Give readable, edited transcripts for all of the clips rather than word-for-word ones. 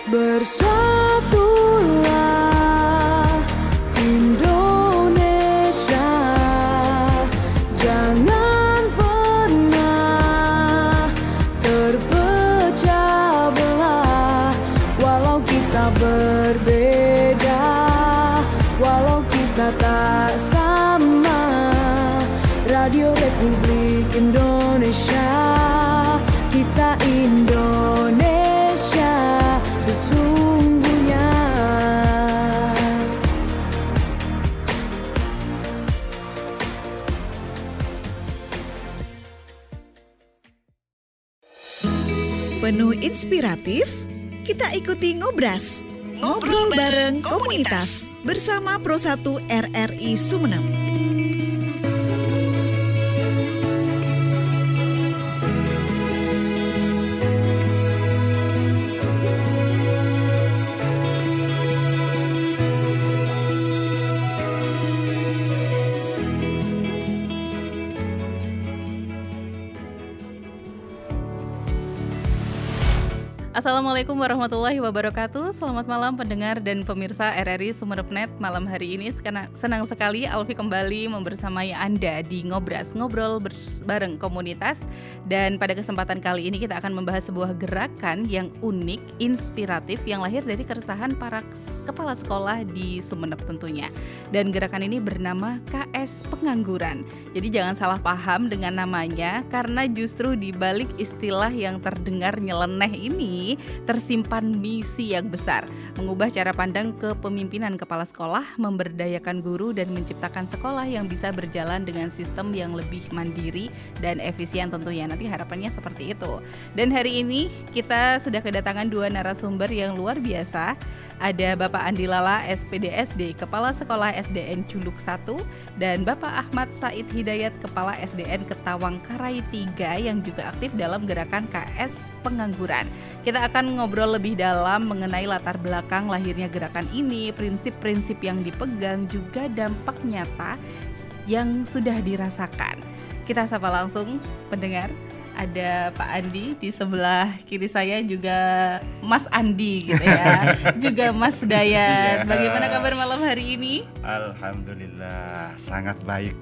Bersatulah Indonesia, jangan pernah terpecah belah. Walau kita berbeda, walau kita tak sama, Radio Republik Indonesia, kita Indonesia sesungguhnya. Penuh inspiratif, kita ikuti Ngobras, ngobrol bareng komunitas bersama Pro 1 RRI Sumeneb. Assalamualaikum warahmatullahi wabarakatuh. Selamat malam pendengar dan pemirsa RRI Sumeneb.net. Malam hari ini senang sekali Alfi kembali membersamai Anda di Ngobras, ngobrol bareng komunitas. Dan pada kesempatan kali ini kita akan membahas sebuah gerakan yang unik, inspiratif, yang lahir dari keresahan para kepala sekolah di Sumeneb tentunya. Dan gerakan ini bernama KS Pengangguran. Jadi jangan salah paham dengan namanya, karena justru di balik istilah yang terdengar nyeleneh ini tersimpan misi yang besar, mengubah cara pandang kepemimpinan kepala sekolah, memberdayakan guru, dan menciptakan sekolah yang bisa berjalan dengan sistem yang lebih mandiri dan efisien tentunya. Nanti harapannya seperti itu. Dan hari ini kita sudah kedatangan dua narasumber yang luar biasa. Ada Bapak Andi Lala, SPDSD, Kepala Sekolah SDN Culuk 1, dan Bapak Ahmad Said Hidayat, Kepala SDN Ketawang Karai 3, yang juga aktif dalam gerakan KS Pengangguran. Kita akan ngobrol lebih dalam mengenai latar belakang lahirnya gerakan ini, prinsip-prinsip yang dipegang, juga dampak nyata yang sudah dirasakan. Kita sapa langsung pendengar. Ada Pak Andi di sebelah kiri saya, juga Mas Andi gitu ya, juga Mas Dayat. Bagaimana kabar malam hari ini? Alhamdulillah sangat baik.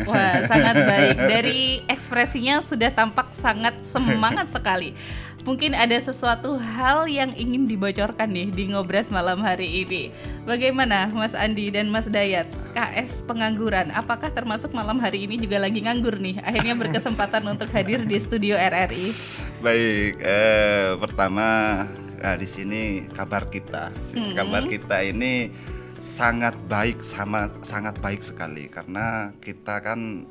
Wah, sangat baik. Dari ekspresinya sudah tampak sangat semangat sekali. Mungkin ada sesuatu hal yang ingin dibocorkan nih di Ngobras malam hari ini. Bagaimana Mas Andi dan Mas Dayat? KS Pengangguran, apakah termasuk malam hari ini juga lagi nganggur nih? Akhirnya berkesempatan untuk hadir di studio RRI. Baik, pertama di sini kabar kita ini sangat baik, sangat baik sekali, karena kita kan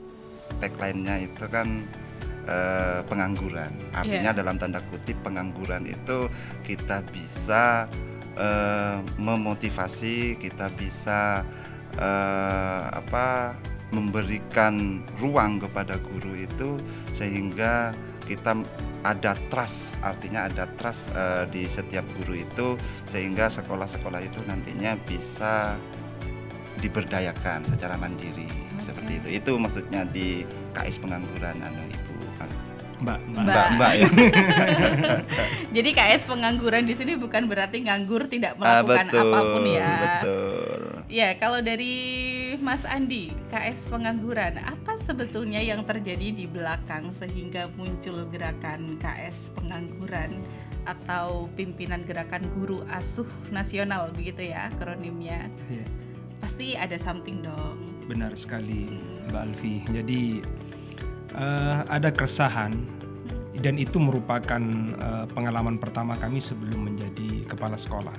tagline-nya itu kan pengangguran. Artinya dalam tanda kutip pengangguran itu kita bisa memotivasi, kita bisa memberikan ruang kepada guru itu, sehingga kita ada trust, artinya ada trust di setiap guru itu, sehingga sekolah-sekolah itu nantinya bisa diberdayakan secara mandiri. Seperti itu. Itu maksudnya di KS Pengangguran, Ibu. Mbak ya. Jadi KS Pengangguran di sini bukan berarti nganggur tidak melakukan apapun ya. Betul. Ya, kalau dari Mas Andi, KS Pengangguran, apa sebetulnya yang terjadi di belakang sehingga muncul gerakan KS Pengangguran atau pimpinan gerakan guru asuh nasional begitu ya akronimnya? Iya. Pasti ada something dong. Benar sekali Mbak Alfi. Jadi ada keresahan, dan itu merupakan pengalaman pertama kami sebelum menjadi kepala sekolah.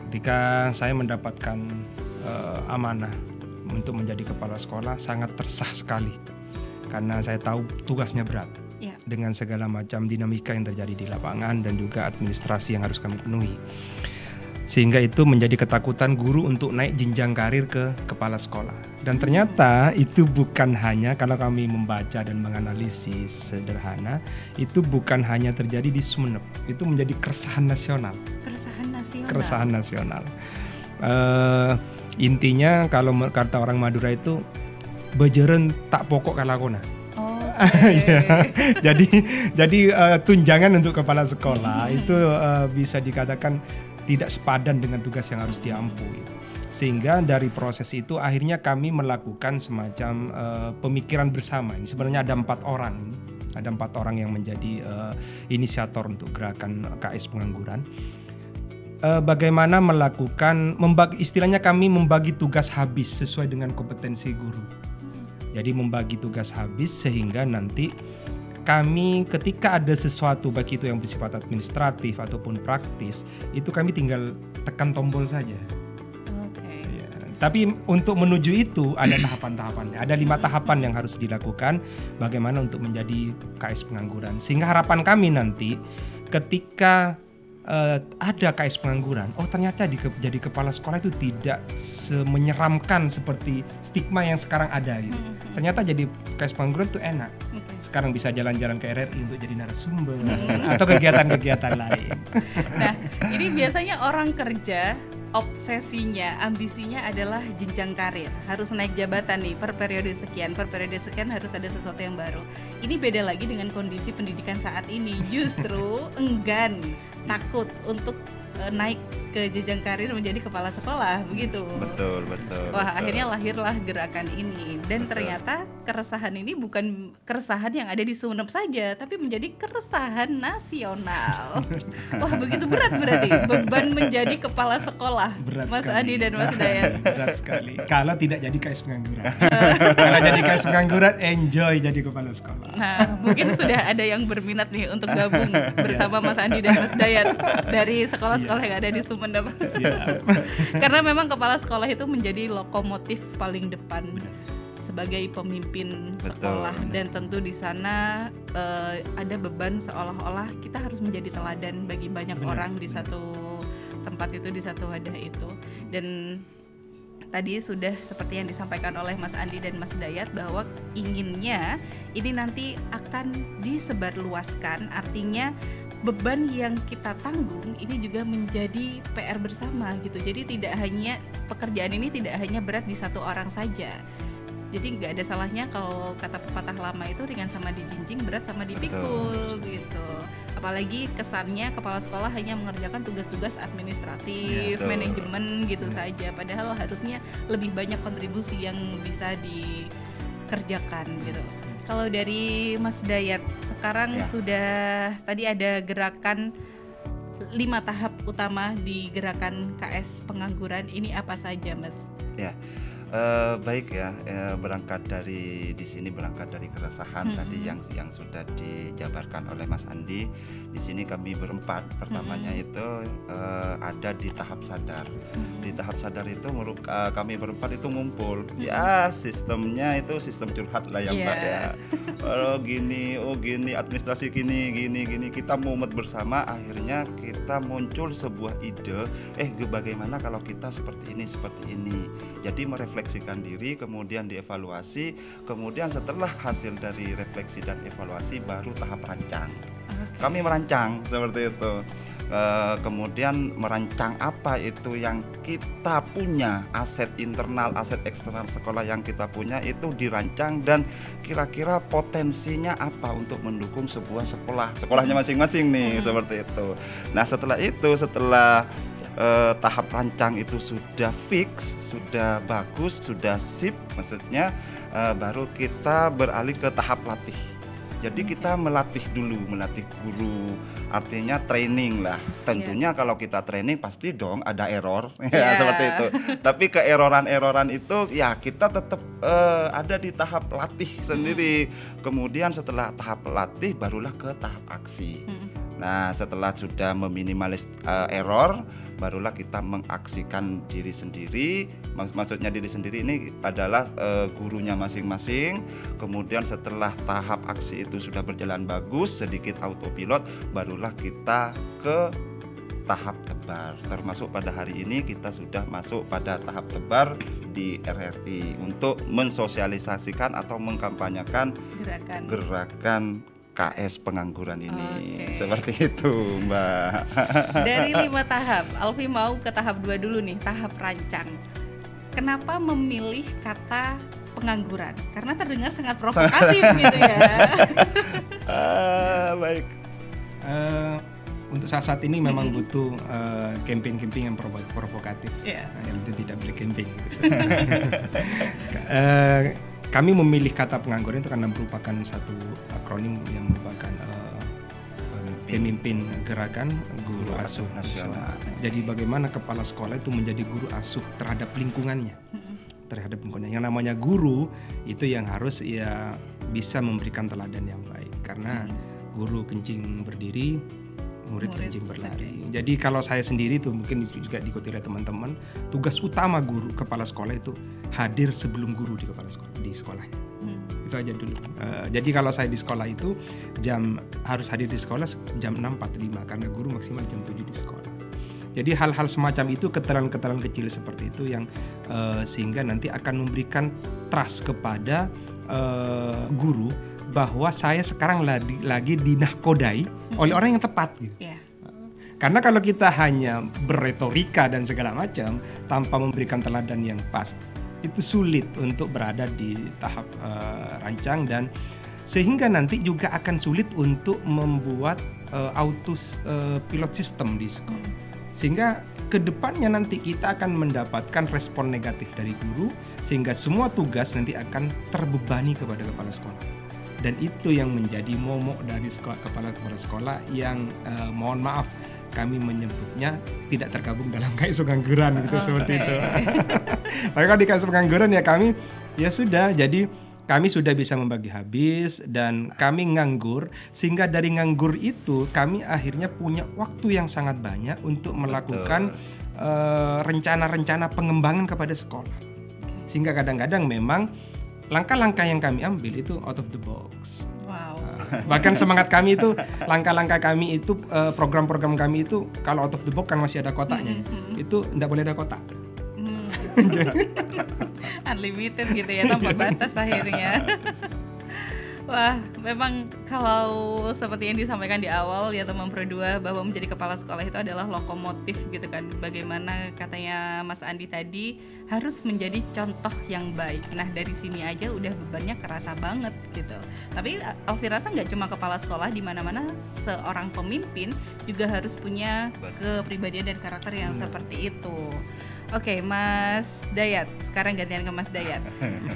Ketika saya mendapatkan amanah untuk menjadi kepala sekolah, sangat tersah sekali karena saya tahu tugasnya berat dengan segala macam dinamika yang terjadi di lapangan dan juga administrasi yang harus kami penuhi. Sehingga itu menjadi ketakutan guru untuk naik jenjang karir ke kepala sekolah. Dan ternyata itu bukan hanya, kalau kami membaca dan menganalisis sederhana, itu bukan hanya terjadi di Sumeneb, itu menjadi keresahan nasional. Keresahan nasional. Intinya kalau kata orang Madura itu bejeren tak pokok kalakona. Jadi tunjangan untuk kepala sekolah itu bisa dikatakan tidak sepadan dengan tugas yang harus diampu. Sehingga dari proses itu akhirnya kami melakukan semacam pemikiran bersama. Ini sebenarnya ada 4 orang. Ada 4 orang yang menjadi inisiator untuk gerakan KS Pengangguran. Bagaimana melakukan, istilahnya kami membagi tugas habis sesuai dengan kompetensi guru. Jadi membagi tugas habis sehingga nanti kami ketika ada sesuatu baik itu yang bersifat administratif ataupun praktis, itu kami tinggal tekan tombol saja. Tapi untuk menuju itu ada tahapan-tahapannya. Ada 5 tahapan yang harus dilakukan bagaimana untuk menjadi KS Pengangguran. Sehingga harapan kami nanti ketika ada KS Pengangguran, oh ternyata jadi kepala sekolah itu tidak menyeramkan seperti stigma yang sekarang ada gitu. Ternyata jadi KS Pengangguran itu enak. Sekarang bisa jalan-jalan ke RRI untuk jadi narasumber atau kegiatan-kegiatan lain. Nah, ini biasanya orang kerja obsesinya, ambisinya adalah jenjang karir. Harus naik jabatan nih per periode sekian harus ada sesuatu yang baru. Ini beda lagi dengan kondisi pendidikan saat ini. Justru enggan, takut untuk naik ke jenjang karir menjadi kepala sekolah, begitu. Betul. Wah, akhirnya lahirlah gerakan ini. Dan ternyata keresahan ini bukan keresahan yang ada di Sumeneb saja, tapi menjadi keresahan nasional. Wah, begitu berat berarti beban menjadi kepala sekolah. Berat Mas sekali. Adi dan Mas Dayat. Berat sekali. Kalau tidak jadi KS Pengangguran. Kalau jadi KS Pengangguran, enjoy jadi kepala sekolah. Nah, mungkin sudah ada yang berminat nih untuk gabung bersama Mas Andi dan Mas Dayat dari sekolah-sekolah yang ada di Sumeneb. Siap. Karena memang kepala sekolah itu menjadi lokomotif paling depan sebagai pemimpin sekolah. Dan tentu di sana ada beban seolah-olah kita harus menjadi teladan bagi banyak orang di satu tempat itu, di satu wadah itu. Dan tadi sudah seperti yang disampaikan oleh Mas Andi dan Mas Dayat bahwa inginnya ini nanti akan disebarluaskan, artinya beban yang kita tanggung ini juga menjadi PR bersama gitu. Jadi pekerjaan ini tidak hanya berat di satu orang saja. Jadi nggak ada salahnya kalau kata pepatah lama itu ringan sama dijinjing, berat sama dipikul gitu. Apalagi kesannya kepala sekolah hanya mengerjakan tugas-tugas administratif, manajemen gitu saja. Padahal harusnya lebih banyak kontribusi yang bisa dikerjakan gitu. Kalau dari Mas Dayat, sekarang sudah tadi ada gerakan 5 tahap utama di gerakan KS Pengangguran. Ini apa saja, Mas? Ya, baik ya, berangkat dari di sini berangkat dari keresahan tadi yang sudah dijabarkan oleh Mas Andi. Di sini kami berempat. Pertamanya itu ada di tahap sadar. Di tahap sadar itu kami berempat itu ngumpul. Ya, sistemnya itu sistem curhat lah ya Mbak ya. Gini administrasi gini. Kita mumet bersama, akhirnya kita muncul sebuah ide. Bagaimana kalau kita seperti ini. Jadi merefleksikan diri, kemudian dievaluasi, kemudian setelah hasil dari refleksi dan evaluasi baru tahap rancang. Kami merancang seperti itu. Kemudian merancang apa itu yang kita punya, aset internal, aset eksternal sekolah yang kita punya itu dirancang dan kira-kira potensinya apa untuk mendukung sebuah sekolahnya masing-masing nih, seperti itu. Nah setelah tahap rancang itu sudah fix, sudah bagus, sudah sip, maksudnya baru kita beralih ke tahap latih. Jadi kita melatih guru, artinya training lah. Tentunya kalau kita training pasti dong ada error, ya seperti itu. Tapi keeroran itu ya kita tetap ada di tahap latih sendiri. Kemudian setelah tahap latih barulah ke tahap aksi. Nah setelah sudah meminimalis error, barulah kita mengaksikan diri sendiri. Maksudnya diri sendiri ini adalah gurunya masing-masing. Kemudian setelah tahap aksi itu sudah berjalan bagus, sedikit autopilot, barulah kita ke tahap tebar. Termasuk pada hari ini kita sudah masuk pada tahap tebar di RRI untuk mensosialisasikan atau mengkampanyekan gerakan KS Pengangguran ini. Seperti itu Mbak. Dari 5 tahap, Alfi mau ke tahap 2 dulu nih, tahap rancang. Kenapa memilih kata pengangguran? Karena terdengar sangat provokatif gitu ya. Baik. untuk saat ini memang butuh campaign yang provokatif. Yang penting tidak boleh campaign. Kami memilih kata pengangguran itu karena merupakan satu akronim yang merupakan pemimpin gerakan guru asuh nasional. Jadi bagaimana kepala sekolah itu menjadi guru asuh terhadap lingkungannya. Yang namanya guru itu yang harus bisa memberikan teladan yang baik, karena guru kencing berdiri, murid kencing berlari. Jadi kalau saya sendiri itu mungkin juga diikuti oleh teman-teman, tugas utama guru kepala sekolah itu hadir sebelum guru di sekolahnya. Itu aja dulu. Jadi kalau saya di sekolah itu harus hadir di sekolah jam 6.45 karena guru maksimal jam 7 di sekolah. Jadi hal-hal semacam itu, keterangan-keterangan kecil seperti itu yang sehingga nanti akan memberikan trust kepada guru bahwa saya sekarang lagi dinahkodai oleh orang yang tepat gitu. Karena kalau kita hanya berretorika dan segala macam tanpa memberikan teladan yang pas, itu sulit untuk berada di tahap rancang, dan sehingga nanti juga akan sulit untuk membuat pilot system di sekolah. Sehingga kedepannya nanti kita akan mendapatkan respon negatif dari guru, sehingga semua tugas nanti akan terbebani kepada kepala sekolah. Dan itu yang menjadi momok dari kepala sekolah yang mohon maaf kami menyebutnya tidak tergabung dalam KS pengangguran gitu, seperti itu. Tapi kalau di KS pengangguran kami sudah, jadi kami sudah bisa membagi habis dan kami nganggur, sehingga dari nganggur itu kami akhirnya punya waktu yang sangat banyak untuk melakukan rencana-rencana pengembangan kepada sekolah. Sehingga kadang-kadang memang langkah-langkah yang kami ambil itu out of the box. Wow. Bahkan semangat kami itu, langkah-langkah kami itu, program-program kami itu kalau out of the box kan masih ada kotaknya. Itu tidak boleh ada kotak. Unlimited gitu ya, tanpa batas akhirnya. Wah, memang kalau seperti yang disampaikan di awal ya teman Pro 2, bahwa menjadi kepala sekolah itu adalah lokomotif gitu kan. Bagaimana katanya Mas Andi tadi, harus menjadi contoh yang baik. Nah dari sini aja udah bebannya kerasa banget gitu. Tapi Alfi rasa nggak cuma kepala sekolah, di mana-mana seorang pemimpin juga harus punya kepribadian dan karakter yang seperti itu. Oke, Mas Dayat, sekarang gantian ke Mas Dayat.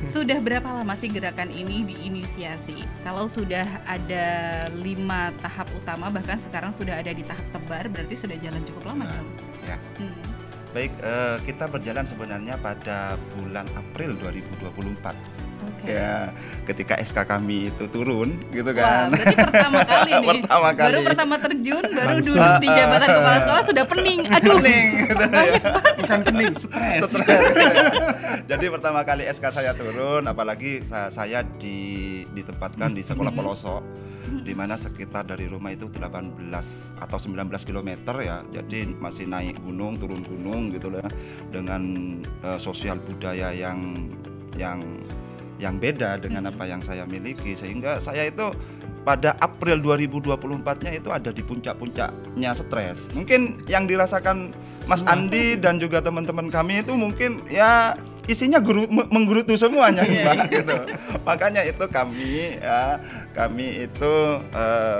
Sudah berapa lama sih gerakan ini diinisiasi? Kalau sudah ada 5 tahap utama, bahkan sekarang sudah ada di tahap tebar, berarti sudah jalan cukup lama dong? Ya. Baik, kita berjalan sebenarnya pada bulan April 2024. Ya, ketika SK kami itu turun gitu kan. Wah, berarti pertama kali nih. Baru pertama terjun, baru duduk di jabatan kepala sekolah sudah pening. Aduh. Pening gitu ya. Bukan pening, stres. Jadi pertama kali SK saya turun, apalagi saya ditempatkan di sekolah pelosok, di mana sekitar dari rumah itu 18 atau 19 km ya. Jadi masih naik gunung, turun gunung gitu lah, dengan sosial budaya yang beda dengan apa yang saya miliki, sehingga saya itu pada April 2024-nya itu ada di puncak-puncaknya stres. Mungkin yang dirasakan Mas Andi dan juga teman-teman kami itu mungkin ya isinya menggerutu semuanya gitu. Makanya itu kami itu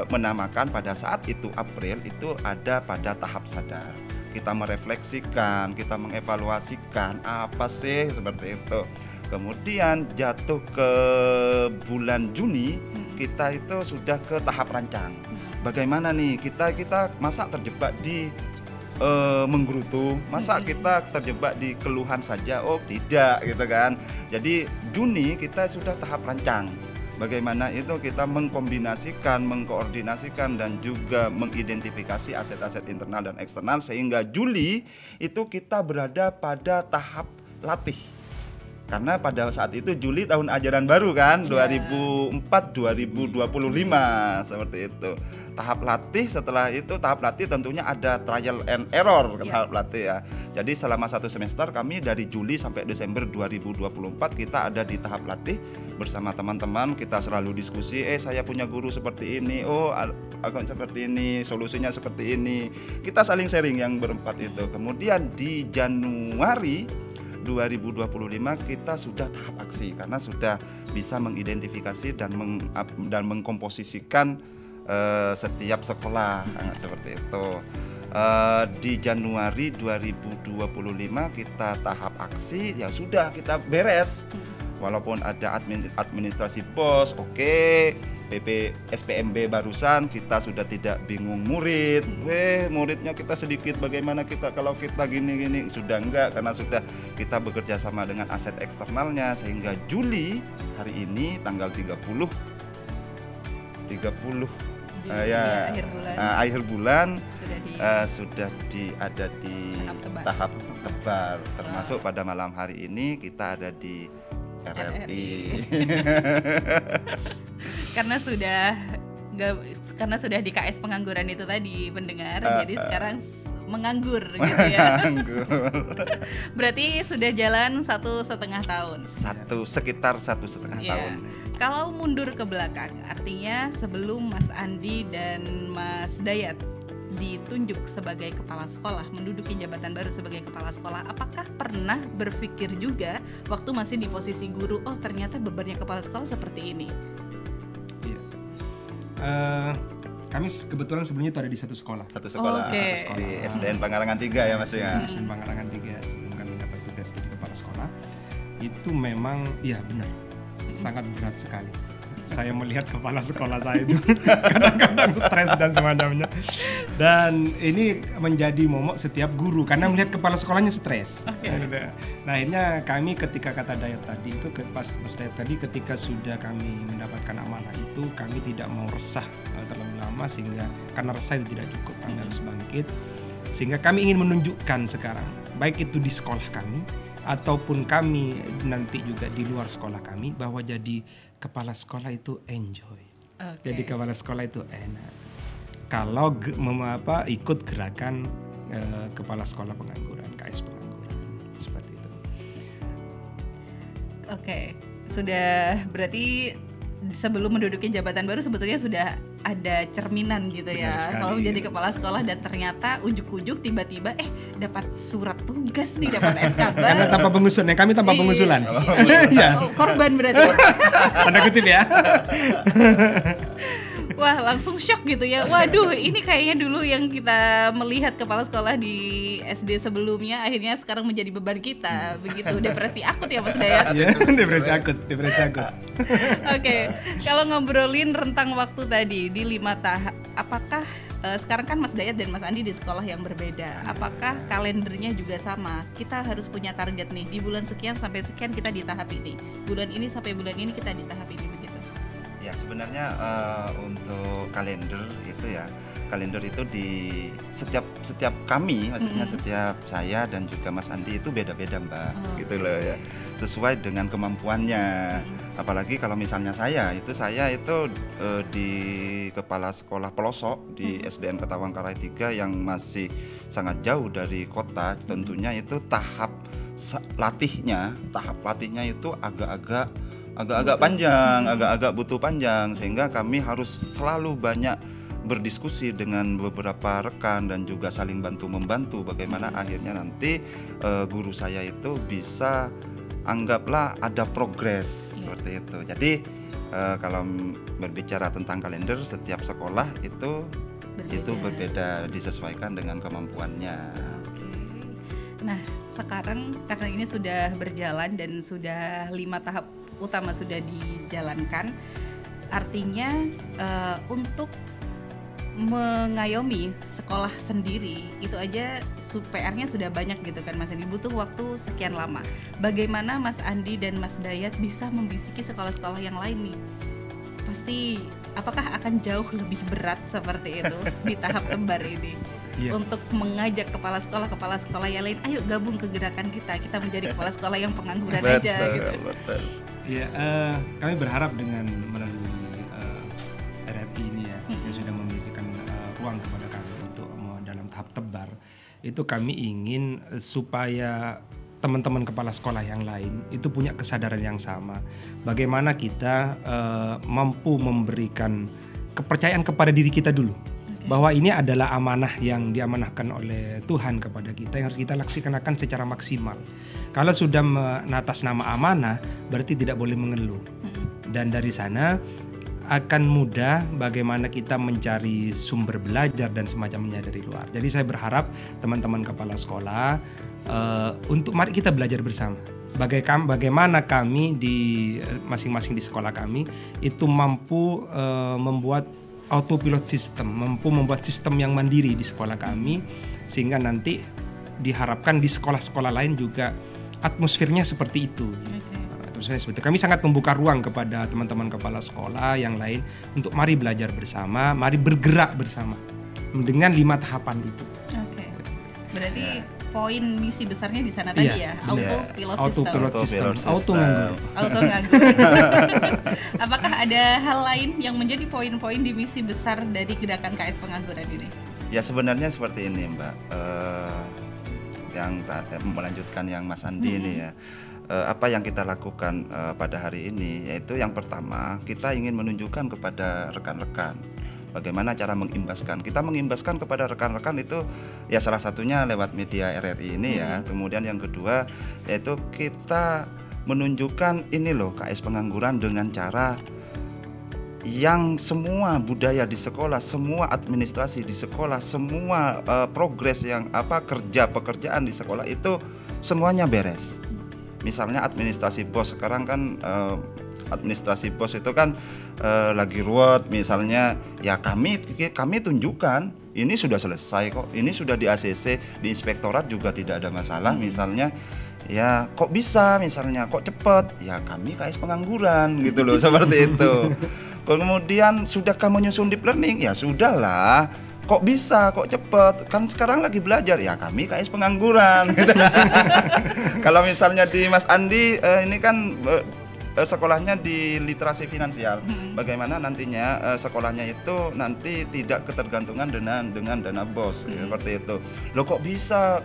menamakan pada saat itu April itu ada pada tahap sadar. Kita merefleksikan, kita mengevaluasikan apa sih seperti itu. Kemudian jatuh ke bulan Juni, kita itu sudah ke tahap rancang. Bagaimana nih kita masa terjebak di menggerutu, masa kita terjebak di keluhan saja? Oh tidak gitu kan. Jadi Juni kita sudah tahap rancang. Bagaimana itu kita mengkombinasikan, mengkoordinasikan dan juga mengidentifikasi aset-aset internal dan eksternal, sehingga Juli itu kita berada pada tahap latih. Karena pada saat itu Juli tahun ajaran baru kan, 2004-2025 seperti itu. Tahap latih, setelah itu tahap latih tentunya ada trial and error tahap latih ya. Jadi selama 1 semester kami dari Juli sampai Desember 2024 kita ada di tahap latih bersama teman-teman. Kita selalu diskusi, saya punya guru seperti ini, aku seperti ini, solusinya seperti ini. Kita saling sharing yang berempat itu. Kemudian di Januari 2025 kita sudah tahap aksi, karena sudah bisa mengidentifikasi dan mengkomposisikan setiap sekolah, seperti itu. Di Januari 2025 kita tahap aksi, ya sudah kita beres. Walaupun ada administrasi pos, oke. SPMB barusan kita sudah tidak bingung murid. Muridnya kita sedikit, bagaimana kita kalau kita gini-gini, sudah enggak, karena sudah kita bekerja sama dengan aset eksternalnya, sehingga Juli hari ini tanggal 30 akhir bulan sudah ada di tahap tebar, termasuk pada malam hari ini kita ada di RRI. Karena sudah di KS pengangguran itu tadi pendengar, jadi sekarang menganggur gitu ya. Berarti sudah jalan 1,5 tahun. Sekitar 1,5 tahun. Kalau mundur ke belakang, artinya sebelum Mas Andi dan Mas Dayat ditunjuk sebagai kepala sekolah, menduduki jabatan baru sebagai kepala sekolah, apakah pernah berpikir juga waktu masih di posisi guru, oh ternyata bebannya kepala sekolah seperti ini? Iya. Kami kebetulan sebelumnya itu ada di satu sekolah. Satu sekolah di SDN Pangarangan 3 ya Mas ya. SDN Pangarangan 3 sebelum kami dapat tugas jadi kepala sekolah. Itu memang iya benar. Sangat berat sekali. Saya melihat kepala sekolah saya itu kadang-kadang stres dan semacamnya. Dan ini menjadi momok setiap guru karena melihat kepala sekolahnya stres. Nah akhirnya kami ketika kata Dayat tadi itu pas Mas Dayat tadi ketika sudah kami mendapatkan amanah itu kami tidak mau resah terlalu lama, sehingga karena resah itu tidak cukup, kami harus bangkit. Sehingga kami ingin menunjukkan sekarang baik itu di sekolah kami ataupun kami nanti juga di luar sekolah kami bahwa jadi kepala sekolah itu enjoy. Jadi kepala sekolah itu enak. Kalau ikut gerakan kepala sekolah pengangguran, KS pengangguran, seperti itu. Sudah berarti sebelum menduduki jabatan baru sebetulnya sudah ada cerminan gitu ya. Kalau jadi kepala sekolah dan ternyata ujuk-ujuk tiba-tiba dapat surat tugas nih, dapat SK baru. Karena tanpa pengusulan, kami tanpa pengusulan. Korban berarti. Tanda kutip ya. Wah, langsung shock gitu ya. Waduh, ini kayaknya dulu yang kita melihat kepala sekolah di SD sebelumnya akhirnya sekarang menjadi beban kita. Begitu, depresi akut ya Mas Dayat. Depresi akut. Kalau ngobrolin rentang waktu tadi di 5 tahap, apakah sekarang kan Mas Dayat dan Mas Andi di sekolah yang berbeda. Apakah kalendernya juga sama? Kita harus punya target nih, di bulan sekian sampai sekian kita di tahap ini. Bulan ini sampai bulan ini kita di tahap ini, begitu. Ya sebenarnya untuk kalender itu di setiap kami, maksudnya setiap saya dan juga Mas Andi itu beda-beda Mbak, gitu loh ya, sesuai dengan kemampuannya. Apalagi kalau misalnya saya itu di kepala sekolah pelosok di SDN Ketawangkarai 3 yang masih sangat jauh dari kota, tentunya itu tahap latihnya itu agak-agak panjang, agak butuh panjang, sehingga kami harus selalu banyak berdiskusi dengan beberapa rekan dan juga saling bantu-membantu bagaimana akhirnya nanti guru saya itu bisa anggaplah ada progres seperti itu. Jadi kalau berbicara tentang kalender setiap sekolah itu berbeda disesuaikan dengan kemampuannya. Nah, sekarang karena ini sudah berjalan dan sudah 5 tahap utama sudah dijalankan, artinya untuk mengayomi sekolah sendiri itu aja PR-nya sudah banyak gitu kan Mas Andi, butuh waktu sekian lama. Bagaimana Mas Andi dan Mas Dayat bisa membisiki sekolah-sekolah yang lain nih? Pasti apakah akan jauh lebih berat seperti itu di tahap tebar ini? Untuk mengajak kepala sekolah yang lain, ayo gabung ke gerakan kita menjadi kepala sekolah yang pengangguran aja gitu. Iya, kami berharap dengan melalui RRI ini ya, yang sudah memberikan ruang kepada kami untuk dalam tahap tebar, itu kami ingin supaya teman-teman kepala sekolah yang lain itu punya kesadaran yang sama. Bagaimana kita mampu memberikan kepercayaan kepada diri kita dulu. Bahwa ini adalah amanah yang diamanahkan oleh Tuhan kepada kita yang harus kita laksanakan secara maksimal. Kalau sudah atas nama amanah berarti tidak boleh mengeluh. Dan dari sana akan mudah bagaimana kita mencari sumber belajar dan semacamnya dari luar. Jadi saya berharap teman-teman kepala sekolah untuk mari kita belajar bersama. Bagaimana kami di masing-masing di sekolah kami itu mampu membuat autopilot system, mampu membuat sistem yang mandiri di sekolah kami, sehingga nanti diharapkan di sekolah-sekolah lain juga atmosfernya seperti itu. Kami sangat membuka ruang kepada teman-teman kepala sekolah yang lain untuk mari belajar bersama, mari bergerak bersama dengan 5 tahapan itu. Oke. Berarti poin misi besarnya di sana tadi ya, autopilot system. Auto nganggur. Apakah ada hal lain yang menjadi poin-poin di misi besar dari gerakan KS Pengangguran ini? Ya sebenarnya seperti ini Mbak, yang melanjutkan yang Mas Andi ini ya. Apa yang kita lakukan pada hari ini, yaitu yang pertama kita ingin menunjukkan kepada rekan-rekan bagaimana cara mengimbaskan. Kita mengimbaskan kepada rekan-rekan itu ya salah satunya lewat media RRI ini ya. Kemudian yang kedua yaitu kita menunjukkan ini loh KS Pengangguran dengan cara yang semua budaya di sekolah, semua administrasi di sekolah, semua progres yang pekerjaan di sekolah itu semuanya beres. Misalnya administrasi BOS sekarang kan administrasi BOS itu kan lagi ruwet, misalnya ya kami tunjukkan ini sudah selesai kok, ini sudah di ACC, di inspektorat juga tidak ada masalah. Misalnya ya kok bisa, misalnya kok cepet, ya kami KS Pengangguran gitu loh, seperti itu. Kemudian sudahkah menyusun deep learning? Ya sudahlah. Kok bisa, kok cepet, kan sekarang lagi belajar, ya kami KS Pengangguran gitu. Kalau misalnya di Mas Andi ini kan sekolahnya di literasi finansial, bagaimana nantinya sekolahnya itu nanti tidak ketergantungan dengan dana BOS seperti itu. Loh kok bisa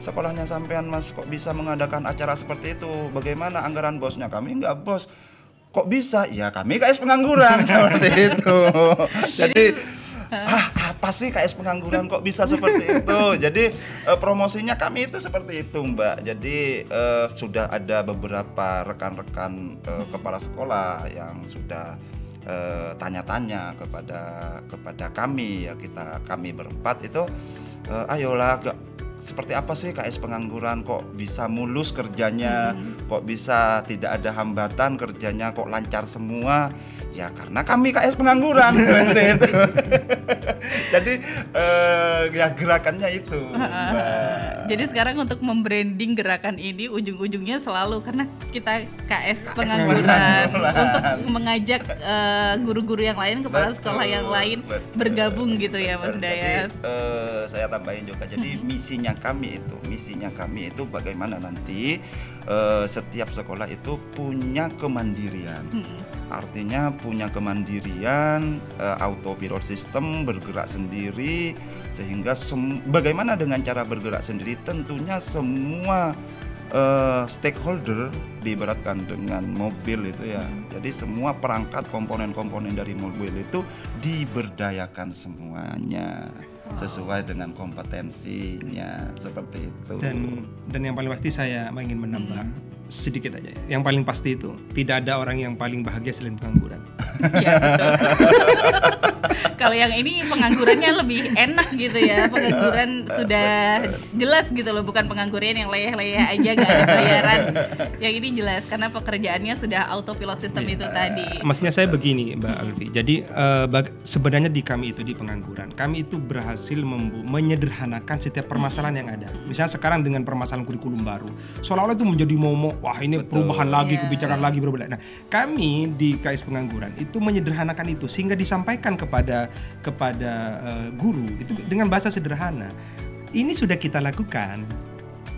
sekolahnya sampean Mas kok bisa mengadakan acara seperti itu, bagaimana anggaran BOS-nya? Kami enggak BOS. Kok bisa? Ya kami KS Pengangguran seperti itu. Jadi apa sih KS Pengangguran kok bisa seperti itu? Jadi promosinya kami itu seperti itu Mbak. Jadi sudah ada beberapa rekan-rekan kepala sekolah yang sudah tanya-tanya kepada kami ya, kami berempat itu ayolah seperti apa sih KS Pengangguran, kok bisa mulus kerjanya, kok bisa tidak ada hambatan kerjanya, kok lancar semua? Ya karena kami KS Pengangguran. Jadi ya gerakannya itu. Jadi sekarang untuk membranding gerakan ini ujung-ujungnya selalu karena kita KS Pengangguran untuk mengajak guru-guru yang lain, kepala sekolah yang lain bergabung gitu ya Mas Dayat. Saya tambahin juga. Jadi misinya kami itu bagaimana nanti setiap sekolah itu punya kemandirian. Artinya punya kemandirian, autopilot system, bergerak sendiri, sehingga bagaimana dengan cara bergerak sendiri, tentunya semua stakeholder diibaratkan dengan mobil itu ya. Jadi semua perangkat komponen-komponen dari mobil itu diberdayakan semuanya sesuai dengan kompetensinya, seperti itu. Dan yang paling pasti saya ingin menambah sedikit aja. Yang paling pasti itu tidak ada orang yang paling bahagia selain pengangguran. Ya, betul. Kalau yang ini penganggurannya lebih enak gitu ya. Pengangguran sudah jelas gitu loh, bukan pengangguran yang leyeh-leyeh aja gak ada bayaran. Yang ini jelas karena pekerjaannya sudah autopilot system itu tadi. Maksudnya saya begini Mbak Alfi. Jadi sebenarnya di kami itu di pengangguran, kami itu berhasil menyederhanakan setiap permasalahan yang ada. Misalnya sekarang dengan permasalahan kurikulum baru, seolah-olah itu menjadi momok, wah ini perubahan lagi, kebijakan lagi berbeda. Nah, kami di KS Pengangguran itu menyederhanakan itu sehingga disampaikan kepada guru itu dengan bahasa sederhana. Ini sudah kita lakukan.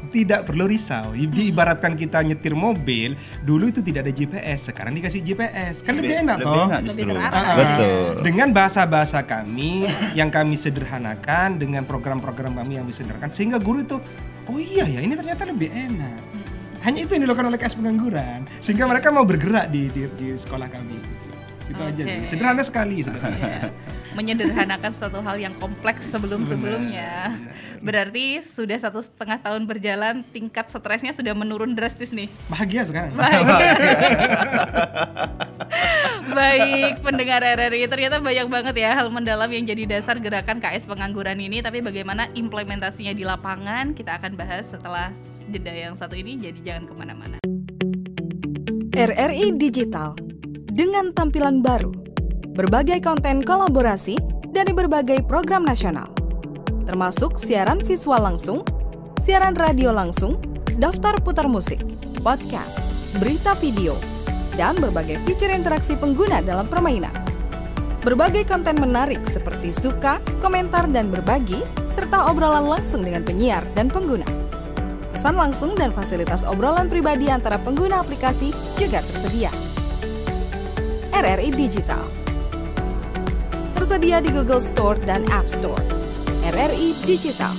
Tidak perlu risau. Diibaratkan kita nyetir mobil, dulu itu tidak ada GPS, sekarang dikasih GPS. Kan lebih enak toh. Betul. Dengan bahasa-bahasa kami yang kami sederhanakan, dengan program-program kami yang disederhanakan, sehingga guru itu oh iya ya, ini ternyata lebih enak. Hanya itu yang dilakukan oleh KS Pengangguran, sehingga mereka mau bergerak di sekolah kami. Itu aja sih. Sederhana sekali. Menyederhanakan suatu hal yang kompleks sebelum-sebelumnya. Berarti sudah 1,5 tahun berjalan, tingkat stresnya sudah menurun drastis nih. Bahagia sekarang. Baik, pendengar RRI, ternyata banyak banget ya hal mendalam yang jadi dasar gerakan KS Pengangguran ini. Tapi bagaimana implementasinya di lapangan, kita akan bahas setelah jeda yang satu ini. Jadi jangan kemana-mana. RRI Digital dengan tampilan baru, berbagai konten kolaborasi dari berbagai program nasional, termasuk siaran visual langsung, siaran radio langsung, daftar putar musik, podcast, berita video, dan berbagai fitur interaksi pengguna dalam permainan. Berbagai konten menarik seperti suka, komentar, dan berbagi, serta obrolan langsung dengan penyiar dan pengguna. Pesan langsung dan fasilitas obrolan pribadi antara pengguna aplikasi juga tersedia. RRI Digital tersedia di Google Store dan App Store. RRI Digital.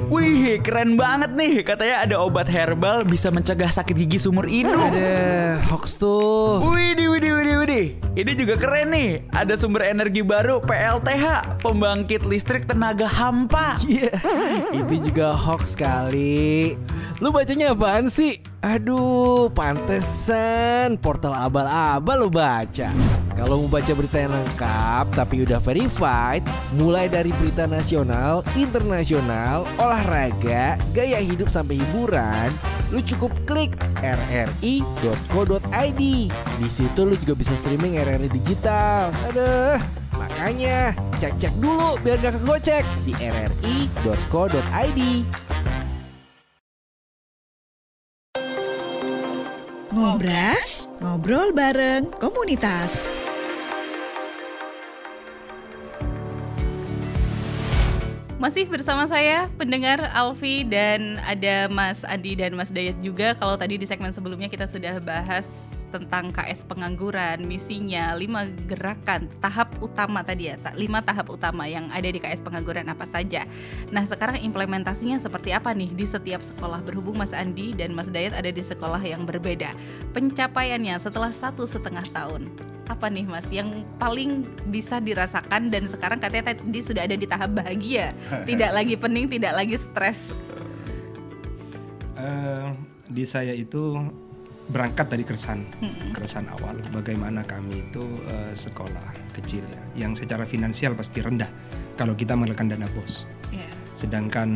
Wih, keren banget nih. Katanya ada obat herbal bisa mencegah sakit gigi seumur hidup. Ada hoax tuh. Widih. Ini juga keren nih. Ada sumber energi baru PLTH, pembangkit listrik tenaga hampa. Iya, itu juga hoax kali. Lu bacanya apaan sih? Aduh, pantesan portal abal-abal lu baca. Kalau mau baca berita yang lengkap tapi udah verified, mulai dari berita nasional, internasional, olahraga, gaya hidup sampai hiburan, lu cukup klik rri.co.id. Di situ lu juga bisa streaming RRI Digital. Aduh, makanya cek-cek dulu biar gak kegocek di rri.co.id. Ngobras, ngobrol bareng komunitas. Masih bersama saya, pendengar Alfi, dan ada Mas Adi dan Mas Dayat juga. Kalau tadi di segmen sebelumnya kita sudah bahas tentang KS Pengangguran, misinya, 5 gerakan, tahap utama tadi ya, 5 tahap utama yang ada di KS Pengangguran apa saja. Nah sekarang implementasinya seperti apa nih di setiap sekolah? Berhubung Mas Andi dan Mas Dayat ada di sekolah yang berbeda, pencapaiannya setelah 1,5 tahun, apa nih Mas yang paling bisa dirasakan? Dan sekarang katanya tadi sudah ada di tahap bahagia, tidak lagi pening, tidak lagi stres. Di saya itu berangkat dari keresahan awal, bagaimana kami itu sekolah kecil ya, yang secara finansial pasti rendah kalau kita menggunakan dana BOS. Sedangkan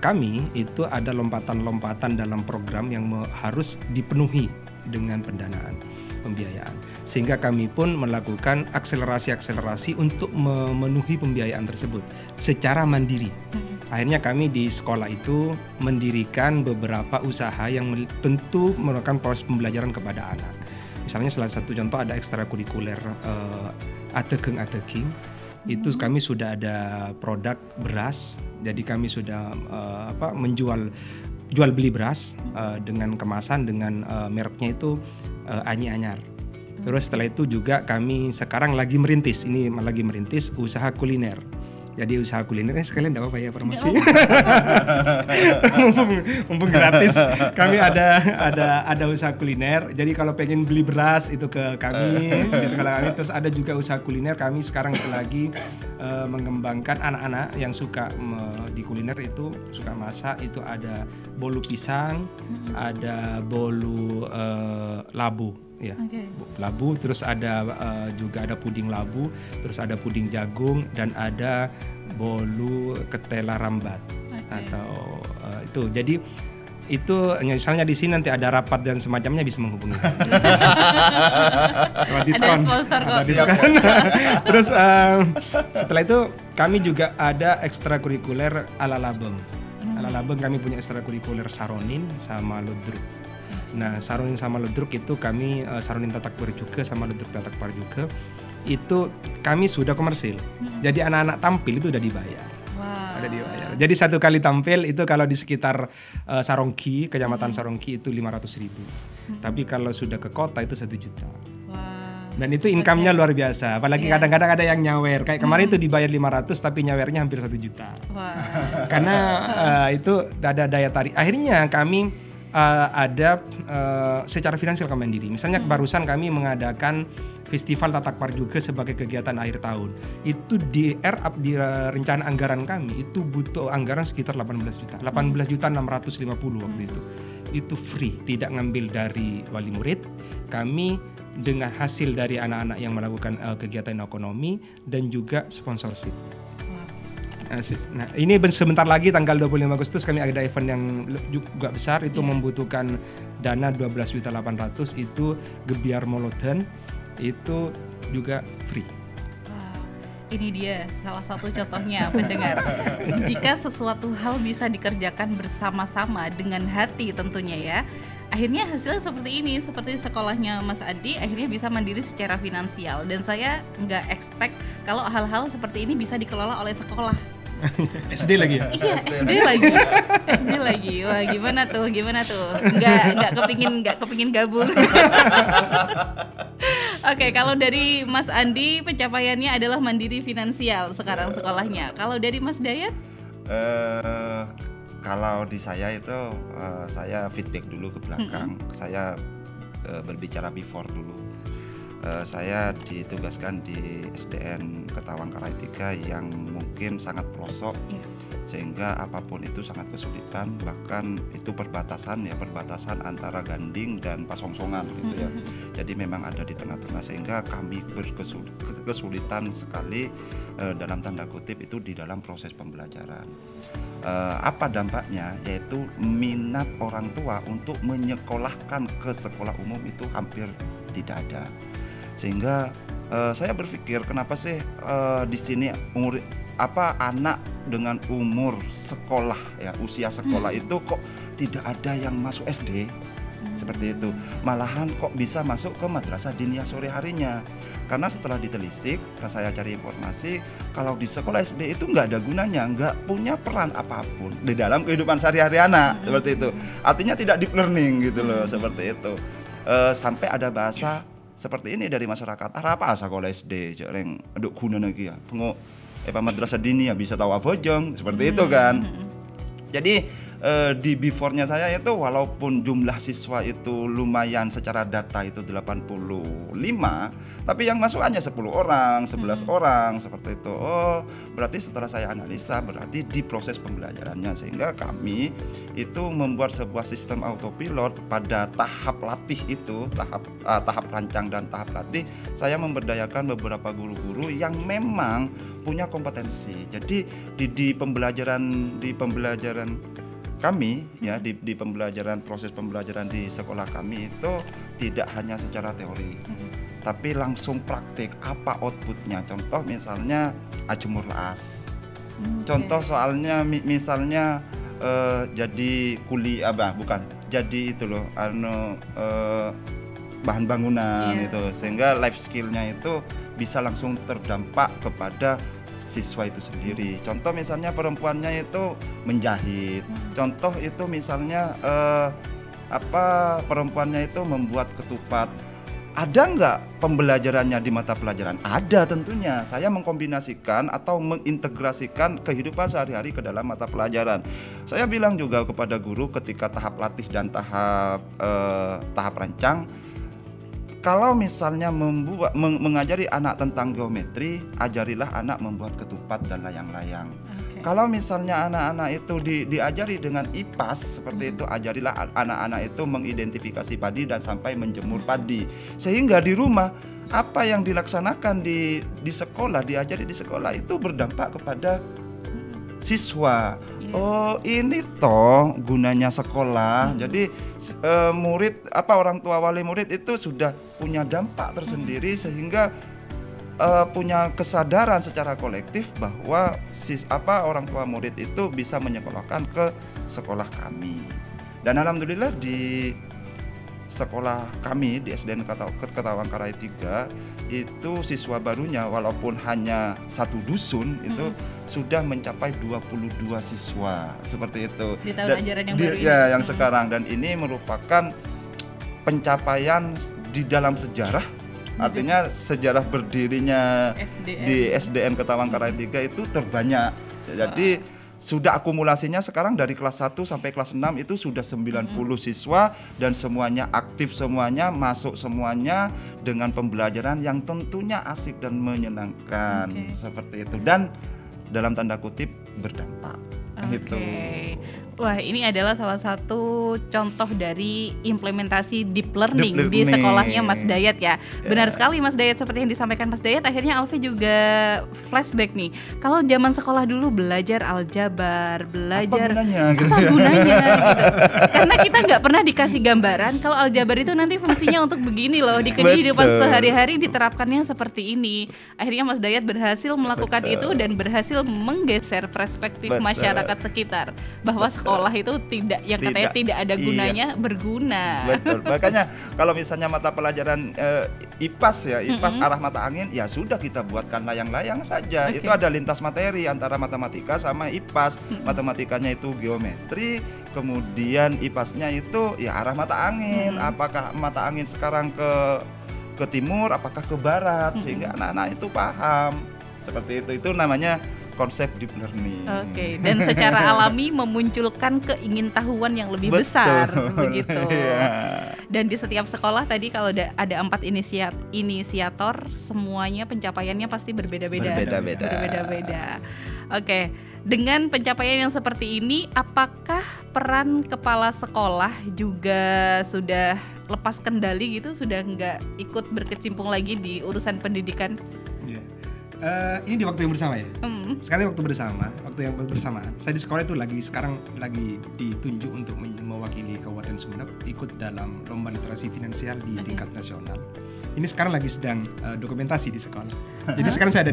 kami itu ada lompatan-lompatan dalam program yang harus dipenuhi dengan pendanaan, pembiayaan. Sehingga kami pun melakukan akselerasi untuk memenuhi pembiayaan tersebut secara mandiri. Akhirnya kami di sekolah itu mendirikan beberapa usaha yang tentu melakukan proses pembelajaran kepada anak. Misalnya salah satu contoh ada ekstrakurikuler Ateking. Itu kami sudah ada produk beras. Jadi kami sudah jual beli beras dengan kemasan dengan mereknya itu Anyi Anyar. Terus setelah itu juga kami sekarang lagi merintis usaha kuliner. Jadi usaha kulinernya sekalian enggak apa-apa ya promosi. mumpung gratis. Kami ada usaha kuliner. Jadi kalau pengen beli beras itu ke kami di sekolah kami. Terus ada juga usaha kuliner. Kami sekarang lagi mengembangkan anak-anak yang suka di kuliner itu suka masak. Itu ada bolu pisang, ada bolu labu. Ya, labu, terus ada juga ada puding labu, terus ada puding jagung, dan ada bolu ketela rambat atau itu. Jadi itu misalnya di sini nanti ada rapat dan semacamnya bisa menghubungi. Diskon. Ada diskon. Terus setelah itu kami juga ada ekstrakurikuler ala Labeng. Ala Labeng kami punya ekstrakurikuler Saronin sama Ludruk. Nah, Saronin sama Ludruk itu kami Saronin Tatak Parjuke sama Ludruk Tatak Parjuke itu kami sudah komersil. Jadi anak-anak tampil itu udah dibayar. Wow. Ada dibayar. Jadi satu kali tampil itu kalau di sekitar Sarongki, kecamatan Sarongki itu 500.000. Tapi kalau sudah ke kota itu 1 juta. Dan itu income-nya luar biasa. Apalagi kadang-kadang ada yang nyawer. Kayak kemarin itu dibayar 500 tapi nyawernya hampir 1 juta. Karena itu ada daya tarik. Akhirnya kami ada secara finansial kami mandiri. Misalnya barusan kami mengadakan Festival Tatak Parjuke sebagai kegiatan akhir tahun. Itu di rencana anggaran kami itu butuh anggaran sekitar 18 juta. 18.650.000 waktu itu. Itu free, tidak ngambil dari wali murid. Kami dengan hasil dari anak-anak yang melakukan kegiatan ekonomi dan juga sponsorship. Nah, ini sebentar lagi tanggal 25 Agustus kami ada event yang juga besar, itu membutuhkan dana 12.800.000, itu Gebiar Moloten, itu juga free. Ini dia salah satu contohnya pendengar. Jika sesuatu hal bisa dikerjakan bersama-sama dengan hati tentunya ya, akhirnya hasilnya seperti ini, seperti sekolahnya Mas Adi akhirnya bisa mandiri secara finansial. Dan saya nggak expect kalau hal-hal seperti ini bisa dikelola oleh sekolah. SD lagi ya? Iya, SD lagi. Wah, gimana tuh? Nggak kepingin gabung. Oke, kalau dari Mas Andi pencapaiannya adalah mandiri finansial sekarang sekolahnya. Kalau dari Mas Dayat? Kalau di saya itu saya feedback dulu ke belakang. Saya berbicara before dulu. Saya ditugaskan di SDN Ketawangkarai 3 yang mungkin sangat pelosok, sehingga apapun itu sangat kesulitan, bahkan itu perbatasan antara Ganding dan Pasongsongan gitu ya. Jadi memang ada di tengah-tengah, sehingga kami kesulitan sekali dalam tanda kutip itu di dalam proses pembelajaran. Apa dampaknya? Yaitu minat orang tua untuk menyekolahkan ke sekolah umum itu hampir tidak ada. Sehingga saya berpikir kenapa sih di sini anak dengan umur sekolah ya, usia sekolah itu kok tidak ada yang masuk SD seperti itu, malahan kok bisa masuk ke madrasah diniyah sore harinya. Karena setelah ditelisik, saya cari informasi kalau di sekolah SD itu nggak ada gunanya, nggak punya peran apapun di dalam kehidupan sehari-hari anak seperti itu. Artinya tidak deep learning gitu loh, seperti itu. Sampai ada bahasa seperti ini dari masyarakat. Apa sekolah SD jarang aduk guna lagi ya. Madrasah dini ya bisa tahu apa jeng seperti itu kan. Jadi di before-nya saya itu walaupun jumlah siswa itu lumayan secara data itu 85, tapi yang masuk hanya 10 orang, 11 orang seperti itu. Oh, berarti setelah saya analisa berarti di proses pembelajarannya, sehingga kami itu membuat sebuah sistem autopilot pada tahap latih itu, tahap rancang dan tahap latih. Saya memberdayakan beberapa guru-guru yang memang punya kompetensi. Jadi di pembelajaran kami ya, di pembelajaran, proses pembelajaran di sekolah kami itu tidak hanya secara teori, tapi langsung praktik. Apa outputnya? Contoh misalnya ajemur laas. Contoh soalnya misalnya jadi jadi itu loh bahan bangunan itu, sehingga life skillnya itu bisa langsung terdampak kepada siswa itu sendiri. Contoh misalnya perempuannya itu menjahit. Contoh itu misalnya perempuannya itu membuat ketupat. Ada nggak pembelajarannya di mata pelajaran? Ada tentunya. Saya mengkombinasikan atau mengintegrasikan kehidupan sehari-hari ke dalam mata pelajaran. Saya bilang juga kepada guru ketika tahap latih dan tahap rancang, kalau misalnya mengajari anak tentang geometri, ajarilah anak membuat ketupat dan layang-layang. Kalau misalnya anak-anak itu diajari dengan IPAS seperti itu, ajarilah anak-anak itu mengidentifikasi padi dan sampai menjemur padi. Sehingga di rumah apa yang dilaksanakan di sekolah, diajari di sekolah itu berdampak kepada siswa. Oh, ini toh gunanya sekolah. Jadi murid orang tua wali murid itu sudah punya dampak tersendiri, sehingga punya kesadaran secara kolektif bahwa orang tua murid itu bisa menyekolahkan ke sekolah kami. Dan alhamdulillah di sekolah kami di SDN Ketawangkarai 3 itu siswa barunya walaupun hanya satu dusun itu sudah mencapai 22 siswa seperti itu di tahun ajaran yang baru ya, yang sekarang. Dan ini merupakan pencapaian di dalam sejarah. Artinya sejarah berdirinya di SDN Ketawangkarai 3 itu terbanyak. Jadi sudah akumulasinya sekarang dari kelas 1 sampai kelas 6 itu sudah 90 siswa dan semuanya aktif, semuanya masuk, semuanya dengan pembelajaran yang tentunya asik dan menyenangkan. Seperti itu, dan dalam tanda kutip berdampak. Gitu. Wah, ini adalah salah satu contoh dari implementasi deep learning di sekolahnya Mas Dayat ya. Benar sekali Mas Dayat, seperti yang disampaikan Mas Dayat. Akhirnya Alfi juga flashback nih. Kalau zaman sekolah dulu belajar aljabar, belajar apa gunanya gitu. Karena kita nggak pernah dikasih gambaran kalau aljabar itu nanti fungsinya untuk begini loh, di kehidupan sehari-hari diterapkannya seperti ini. Akhirnya Mas Dayat berhasil melakukan itu dan berhasil menggeser perspektif masyarakat sekitar bahwa sekolah itu katanya tidak ada gunanya, berguna. Betul. Makanya kalau misalnya mata pelajaran IPAS ya, IPAS arah mata angin, ya sudah kita buatkan layang-layang saja. Itu ada lintas materi antara matematika sama IPAS. Matematikanya itu geometri, kemudian IPAS-nya itu ya arah mata angin. Apakah mata angin sekarang ke timur, apakah ke barat, sehingga anak-anak itu paham. Seperti itu. Itu namanya konsep deep learning. Oke, dan secara alami memunculkan keingintahuan yang lebih besar begitu. Dan di setiap sekolah tadi kalau ada 4 inisiator, semuanya pencapaiannya pasti berbeda-beda. Berbeda-beda. Oke, dengan pencapaian yang seperti ini, apakah peran kepala sekolah juga sudah lepas kendali gitu, sudah nggak ikut berkecimpung lagi di urusan pendidikan? Ini di waktu yang bersama ya. Sekali waktu yang bersamaan. Saya di sekolah itu sekarang lagi ditunjuk untuk mewakili Kabupaten Sumeneb ikut dalam lomba literasi finansial di tingkat nasional. Ini sekarang lagi sedang dokumentasi di sekolah. Jadi sekarang saya ada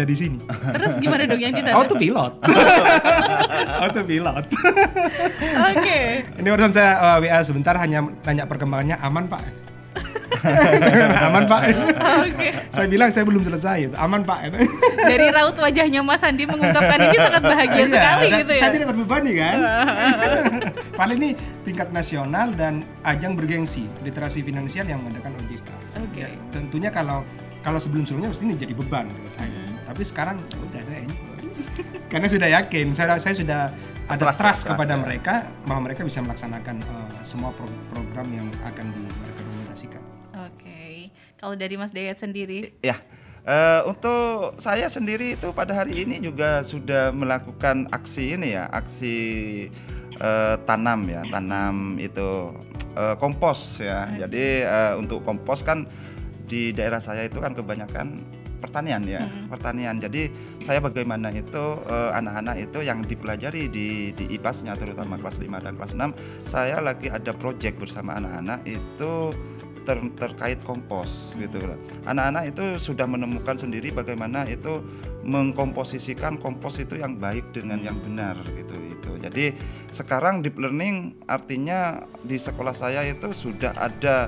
di sini. Terus gimana dong yang di sana? Autopilot. Oke. Ini barusan saya WA sebentar, hanya tanya perkembangannya, aman Pak. Aman Pak. Saya bilang saya belum selesai, aman Pak. Dari raut wajahnya Mas Andi mengungkapkan ini sangat bahagia sekali gitu ya. Saya tidak terbebani kan. Paling ini tingkat nasional dan ajang bergengsi literasi finansial yang mengadakan OJK. Ya, tentunya kalau sebelum-sebelumnya mesti ini jadi beban kalau saya. Tapi sekarang udah saya ini. Karena sudah yakin, saya sudah ada trust kepada mereka bahwa mereka bisa melaksanakan semua program yang akan mereka rekomendasikan. Oke. Kalau dari Mas Dayat sendiri? Ya, untuk saya sendiri itu pada hari ini juga sudah melakukan aksi ini ya, aksi tanam itu kompos ya. Jadi untuk kompos kan di daerah saya itu kan kebanyakan pertanian ya, pertanian. Jadi saya bagaimana itu anak-anak itu yang dipelajari di IPAS-nya terutama kelas 5 dan kelas 6, saya lagi ada project bersama anak-anak itu terkait kompos gitu loh. Anak-anak itu sudah menemukan sendiri bagaimana itu mengkomposisikan kompos itu yang baik dengan yang benar gitu. Jadi sekarang deep learning artinya di sekolah saya itu sudah ada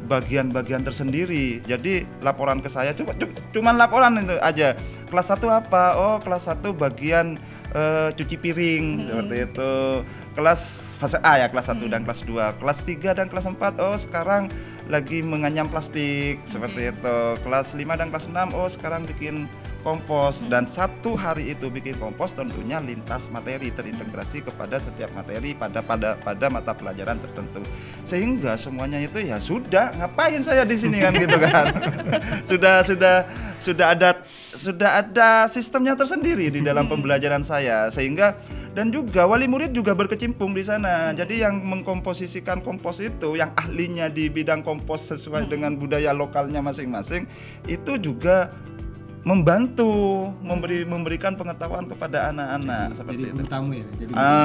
bagian-bagian tersendiri. Jadi laporan ke saya cuma laporan itu aja. Kelas 1 apa? Oh, kelas 1 bagian cuci piring seperti itu. Kelas fase A ya, kelas 1 dan kelas 2. Kelas 3 dan kelas 4 oh sekarang lagi menganyam plastik seperti itu. Kelas 5 dan kelas 6 oh sekarang bikin kompos. Dan satu hari itu bikin kompos tentunya lintas materi, terintegrasi kepada setiap materi pada mata pelajaran tertentu. Sehingga semuanya itu ya sudah ngapain saya di sini kan gitu kan. sudah ada sistemnya tersendiri di dalam pembelajaran saya, sehingga dan juga wali murid juga berkecimpung di sana. Jadi yang mengkomposisikan kompos itu, yang ahlinya di bidang kompos sesuai dengan budaya lokalnya masing-masing, itu juga membantu memberikan pengetahuan kepada anak-anak seperti jadi guru itu. Tamu ya.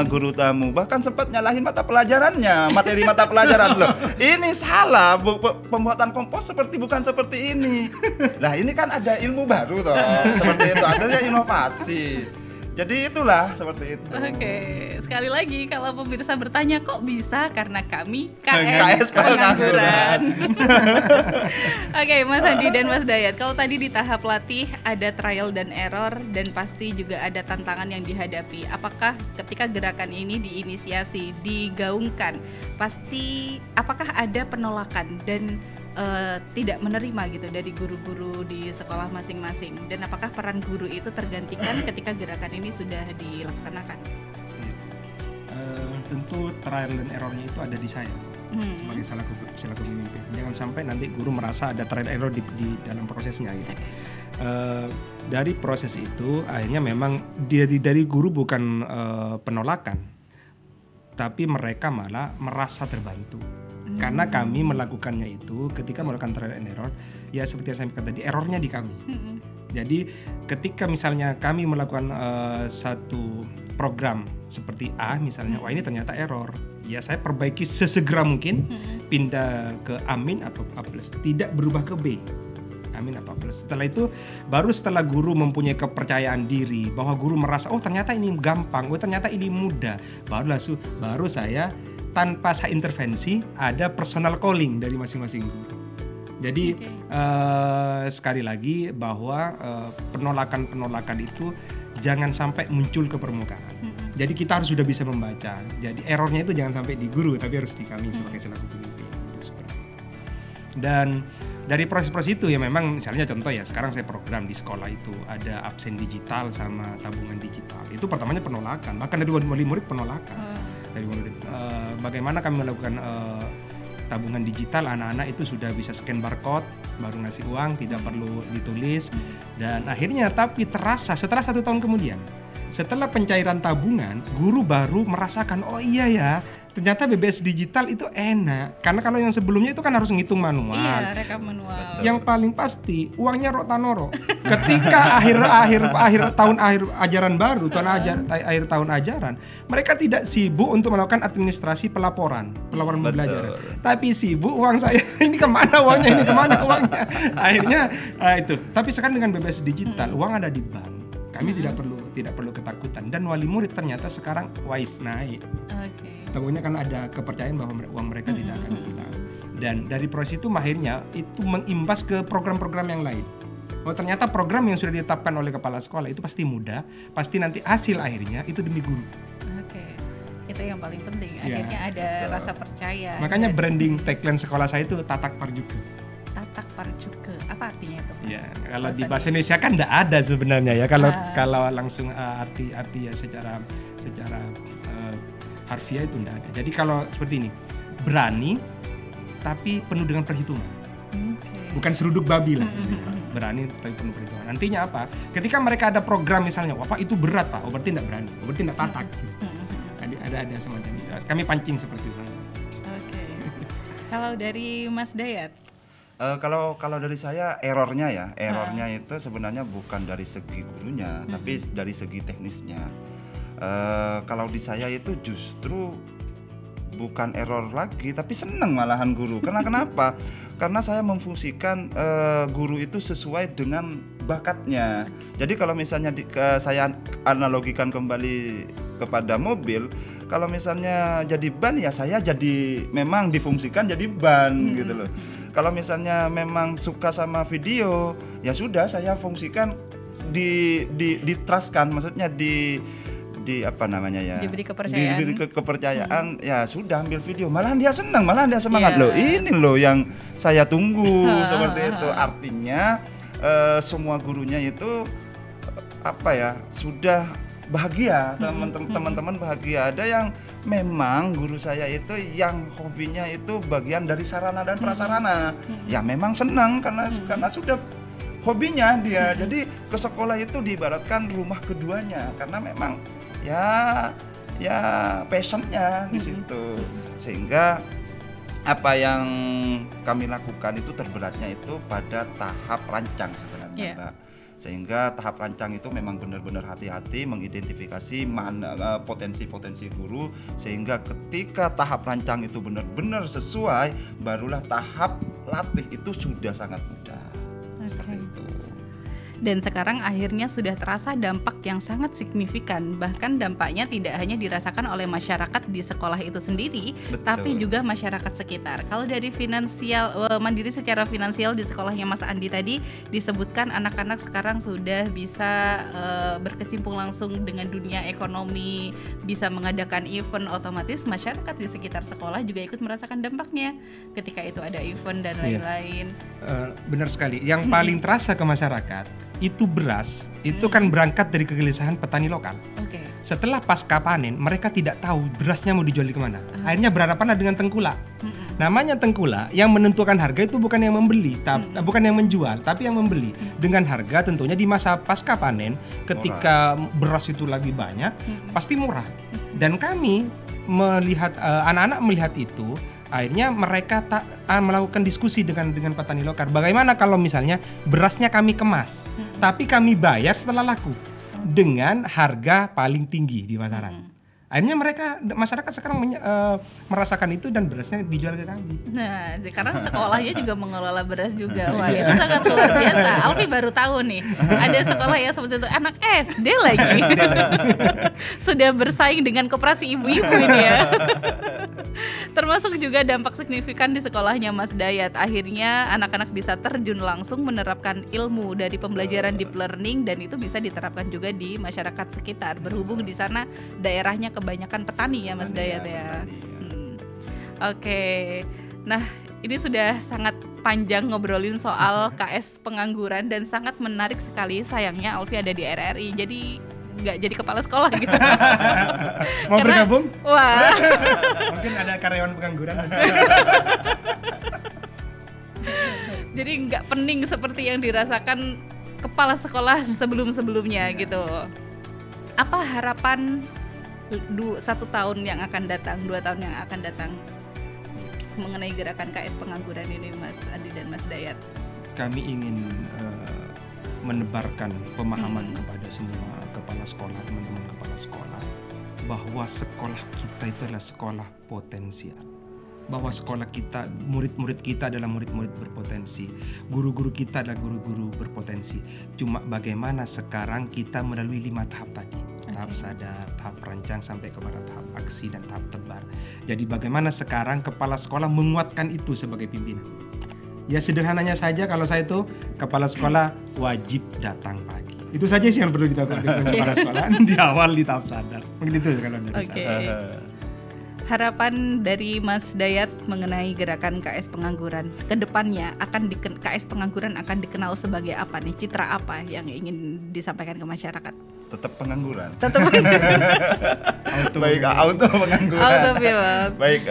Guru tamu bahkan sempat nyalahin mata pelajarannya, materi mata pelajaran loh. Ini salah, pembuatan kompos bukan seperti ini. Lah ini kan ada ilmu baru toh, seperti itu. Adanya inovasi. Jadi itulah seperti itu. Oke, sekali lagi kalau pemirsa bertanya kok bisa, karena kami KS Pengangguran. Oke, Mas Andi dan Mas Dayat, kalau tadi di tahap latih ada trial dan error dan pasti juga ada tantangan yang dihadapi. Apakah ketika gerakan ini diinisiasi, digaungkan, pasti apakah ada penolakan dan tidak menerima gitu dari guru-guru di sekolah masing-masing, dan apakah peran guru itu tergantikan ketika gerakan ini sudah dilaksanakan? Tentu trial and errornya itu ada di saya sebagai selaku pemimpin. Jangan sampai nanti guru merasa ada trial error di dalam prosesnya gitu. Dari proses itu akhirnya memang dari guru bukan penolakan, tapi mereka malah merasa terbantu. Karena kami melakukannya itu ketika melakukan trial and error, ya seperti yang saya katakan tadi, errornya di kami. Jadi ketika misalnya kami melakukan satu program seperti A misalnya, wah ini ternyata error, ya saya perbaiki sesegera mungkin, pindah ke Amin atau A+, tidak berubah ke B, Amin atau A+. Setelah itu, baru setelah guru mempunyai kepercayaan diri, bahwa guru merasa, oh ternyata ini gampang, oh ternyata ini mudah, baru saya tanpa saya intervensi ada personal calling dari masing-masing guru. Jadi sekali lagi bahwa penolakan itu jangan sampai muncul ke permukaan. Jadi kita harus sudah bisa membaca. Jadi errornya itu jangan sampai di guru, tapi harus di kami sebagai selaku pemimpin. Seperti itu. Dan dari proses-proses itu ya memang misalnya contoh ya, sekarang saya program di sekolah itu ada absen digital sama tabungan digital. Itu pertamanya penolakan, bahkan dari wali murid penolakan. Dari murid, bagaimana kami melakukan tabungan digital, anak-anak itu sudah bisa scan barcode, baru ngasih uang, tidak perlu ditulis. Dan akhirnya tapi terasa setelah 1 tahun kemudian, setelah pencairan tabungan, guru baru merasakan, oh iya ya, ternyata BBS digital itu enak. Karena kalau yang sebelumnya itu kan harus ngitung manual. Iya, rekap manual. Yang paling pasti uangnya rok tanoro. Ketika akhir tahun ajaran baru, akhir tahun ajaran, mereka tidak sibuk untuk melakukan administrasi pelaporan pembelajaran. Tapi sibuk uang saya ini kemana uangnya, Akhirnya itu. Tapi sekarang dengan BBS digital, uang ada di bank. Kami tidak perlu ketakutan, dan wali murid ternyata sekarang wise naik. Tabungannya kan ada kepercayaan bahwa uang mereka tidak akan hilang. Dan dari proses itu akhirnya itu mengimbas ke program-program yang lain. Oh ternyata program yang sudah ditetapkan oleh kepala sekolah itu pasti mudah, pasti nanti hasil akhirnya itu demi guru. Itu yang paling penting. Akhirnya ada rasa percaya. Makanya branding tagline sekolah saya itu Tatak Parjuke. Tatak Parjuke, apa artinya itu? Ya, kalau di bahasa Indonesia kan enggak ada sebenarnya ya. Kalau langsung arti ya secara harfiah itu enggak ada. Jadi kalau seperti ini, berani tapi penuh dengan perhitungan. Bukan seruduk babi lah. Berani tapi penuh perhitungan. Nantinya apa? Ketika mereka ada program misalnya, wah Pak itu berat Pak, oh berarti enggak berani, oh berarti enggak tatak. Ada semacam itu. Kami pancing seperti itu. Kalau dari Mas Dayat? Kalau dari saya errornya itu sebenarnya bukan dari segi gurunya, tapi dari segi teknisnya. Kalau di saya itu justru bukan error lagi, tapi senang malahan guru. Karena kenapa? Karena saya memfungsikan guru itu sesuai dengan bakatnya. Jadi kalau misalnya saya analogikan kembali kepada mobil, kalau misalnya jadi ban ya saya jadi memang difungsikan jadi ban gitu loh. Kalau misalnya memang suka sama video, ya sudah saya fungsikan ditrustkan, maksudnya apa namanya ya, diberi kepercayaan, kepercayaan ya sudah ambil video, malahan dia senang, malahan dia semangat loh, ini loh yang saya tunggu seperti itu. Artinya semua gurunya itu apa ya, sudah bahagia, teman-teman bahagia. Ada yang memang guru saya itu yang hobinya itu bagian dari sarana dan prasarana, ya memang senang karena sudah hobinya dia. Jadi ke sekolah itu diibaratkan rumah keduanya, karena memang ya passionnya di situ. Sehingga apa yang kami lakukan itu terberatnya itu pada tahap rancang sebenarnya, Mbak. Sehingga tahap rancang itu memang benar-benar hati-hati mengidentifikasi mana potensi-potensi guru, sehingga ketika tahap rancang itu benar-benar sesuai, barulah tahap latih itu sudah sangat mudah. Seperti itu. Dan sekarang akhirnya sudah terasa dampak yang sangat signifikan. Bahkan dampaknya tidak hanya dirasakan oleh masyarakat di sekolah itu sendiri, Betul. tapi juga masyarakat sekitar. Kalau dari mandiri secara finansial di sekolahnya Mas Andi tadi disebutkan anak-anak sekarang sudah bisa berkecimpung langsung dengan dunia ekonomi, bisa mengadakan event, otomatis masyarakat di sekitar sekolah juga ikut merasakan dampaknya ketika itu ada event dan lain-lain. Benar sekali. Yang paling terasa ke masyarakat itu beras, itu kan berangkat dari kegelisahan petani lokal. Oke. Setelah pasca panen, mereka tidak tahu berasnya mau dijual di kemana. Akhirnya berhadapan dengan tengkulak. Namanya tengkulak, yang menentukan harga itu bukan yang membeli, bukan yang menjual, tapi yang membeli. Dengan harga tentunya di masa pasca panen, ketika beras itu lagi banyak, pasti murah. Dan kami melihat, anak-anak melihat itu, akhirnya mereka melakukan diskusi dengan petani lokal. Bagaimana kalau misalnya berasnya kami kemas, tapi kami bayar setelah laku dengan harga paling tinggi di pasaran. Akhirnya masyarakat sekarang merasakan itu dan berasnya dijual ke kami. Nah, sekarang sekolahnya juga mengelola beras juga. Wah, itu sangat luar biasa. Alfi baru tahu nih, ada sekolah yang seperti itu, anak SD lagi. Sudah bersaing dengan koperasi ibu-ibu ini ya. Termasuk juga dampak signifikan di sekolahnya Mas Dayat. Akhirnya anak-anak bisa terjun langsung menerapkan ilmu dari pembelajaran deep learning, dan itu bisa diterapkan juga di masyarakat sekitar. Berhubung di sana daerahnya kebanyakan petani ya Mas Dayat ya. Oke. Nah, ini sudah sangat panjang ngobrolin soal KS pengangguran dan sangat menarik sekali. Sayangnya Alfi ada di RRI, jadi nggak jadi kepala sekolah gitu. Mau bergabung? Wah. Mungkin ada karyawan pengangguran. Jadi nggak pening seperti yang dirasakan kepala sekolah sebelum-sebelumnya gitu. Apa harapan 1 tahun yang akan datang, 2 tahun yang akan datang mengenai gerakan KS pengangguran ini, Mas Adi dan Mas Dayat? Kami ingin menebarkan pemahaman kepada semua kepala sekolah, teman-teman kepala sekolah, bahwa sekolah kita itu adalah sekolah potensial. Bahwa sekolah kita, murid-murid kita adalah murid-murid berpotensi, guru-guru kita adalah guru-guru berpotensi. Cuma bagaimana sekarang kita melalui 5 tahap tadi, tahap sadar, tahap perancang, sampai kepada tahap aksi dan tahap tebar. Jadi bagaimana sekarang kepala sekolah menguatkan itu sebagai pimpinan. Ya sederhananya saja, kalau saya itu kepala sekolah wajib datang pagi. Itu saja sih yang perlu kita lakukan kepala sekolah di awal di tahap sadar. Mungkin itu kalau dari saya. Harapan dari Mas Dayat mengenai gerakan KS pengangguran ke depannya, KS pengangguran akan dikenal sebagai apa nih? Citra apa yang ingin disampaikan ke masyarakat? Tetap pengangguran. Baik, auto pengangguran. Autopilot. Baik,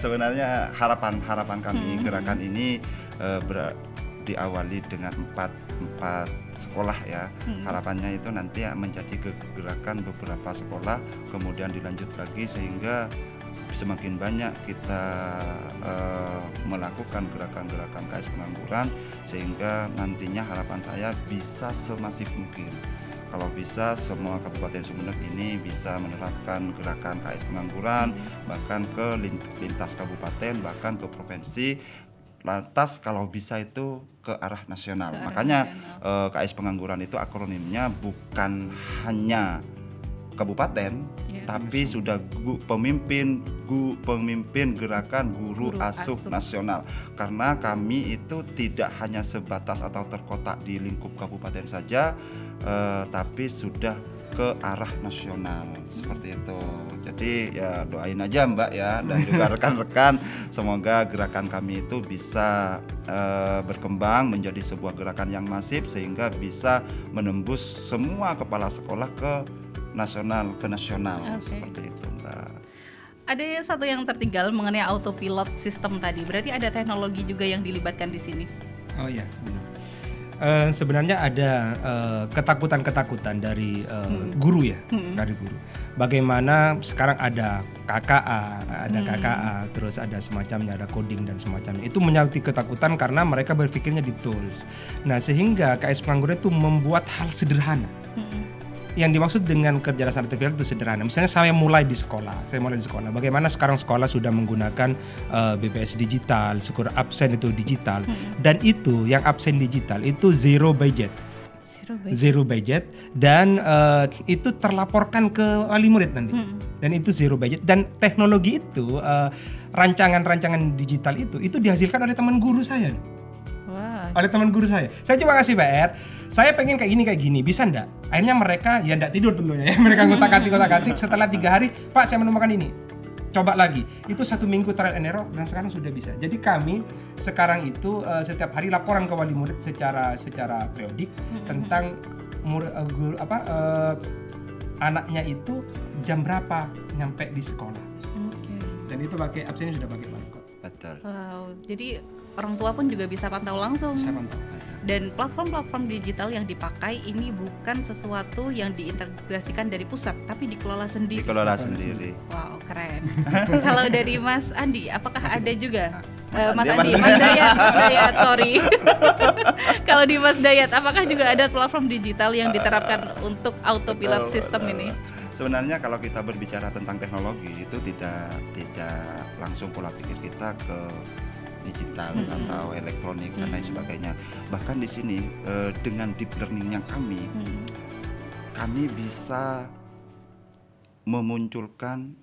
sebenarnya harapan kami gerakan ini diawali dengan empat sekolah ya. Harapannya itu nanti menjadi gerakan beberapa sekolah, kemudian dilanjut lagi sehingga semakin banyak kita melakukan gerakan-gerakan KS pengangguran, sehingga nantinya harapan saya bisa semasif mungkin. Kalau bisa semua Kabupaten Sumeneb ini bisa menerapkan gerakan KS pengangguran, bahkan ke lintas kabupaten, bahkan ke provinsi. Lantas kalau bisa itu ke arah nasional. Makanya KS pengangguran itu akronimnya bukan hanya kabupaten, tapi sudah pemimpin gerakan guru asuh nasional. Karena kami itu tidak hanya sebatas atau terkotak di lingkup kabupaten saja, tapi sudah ke arah nasional seperti itu. Jadi ya doain aja Mbak ya, dan juga rekan-rekan, semoga gerakan kami itu bisa berkembang menjadi sebuah gerakan yang masif sehingga bisa menembus semua kepala sekolah ke nasional. Seperti itu Mbak. Ada satu yang tertinggal mengenai autopilot sistem tadi. Berarti ada teknologi juga yang dilibatkan di sini. Oh iya, benar. Sebenarnya ada ketakutan dari guru ya, dari guru. Bagaimana sekarang ada KKA, terus ada semacamnya, ada coding dan semacamnya. Itu menyangkut ketakutan karena mereka berpikirnya di tools. Nah, sehingga KS pengangguran itu membuat hal sederhana. Yang dimaksud dengan kecerdasan artifisial itu sederhana. Misalnya saya mulai di sekolah. Bagaimana sekarang sekolah sudah menggunakan BPS digital, syukur absen itu digital. Dan itu yang absen digital itu zero budget. zero budget dan itu terlaporkan ke wali murid nanti. Dan itu zero budget dan teknologi itu rancangan-rancangan digital itu dihasilkan oleh teman guru saya. Oleh teman guru saya. Saya coba kasih PR, saya pengen kayak gini, bisa ndak? Akhirnya mereka ya ndak tidur tentunya ya. Mereka ngotak-atik setelah 3 hari, Pak saya menemukan ini. Coba lagi. Itu 1 minggu trial and error dan sekarang sudah bisa. Jadi kami sekarang itu setiap hari laporan ke wali murid secara periodik tentang anaknya itu jam berapa nyampe di sekolah. Dan itu pakai apps ini sudah pakai barcode. Betul. Wow, jadi orang tua pun juga bisa pantau langsung. Bisa pantau. Dan platform-platform digital yang dipakai ini bukan sesuatu yang diintegrasikan dari pusat, tapi dikelola sendiri. Wow, keren. Kalau dari Mas Andi, apakah ada juga? Mas Dayat, sorry. Kalau di Mas Dayat, apakah juga ada platform digital yang diterapkan untuk autopilot sistem ini? Sebenarnya kalau kita berbicara tentang teknologi itu tidak langsung pola pikir kita ke digital atau elektronik dan lain sebagainya. Bahkan di sini dengan deep learningnya kami bisa memunculkan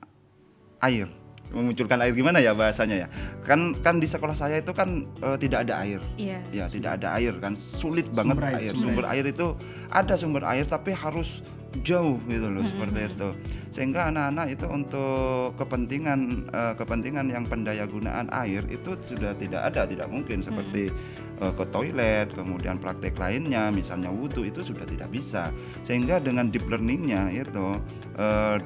air. Memunculkan air gimana ya bahasanya ya? Kan di sekolah saya itu kan tidak ada air. Ya, tidak ada air kan. Sulit banget air. Sumber air itu ada sumber air tapi harus jauh gitu loh, seperti itu. Sehingga anak-anak itu untuk kepentingan yang pendayagunaan air itu sudah tidak mungkin seperti ke toilet, kemudian praktek lainnya misalnya wudu itu sudah tidak bisa. Sehingga dengan deep learningnya itu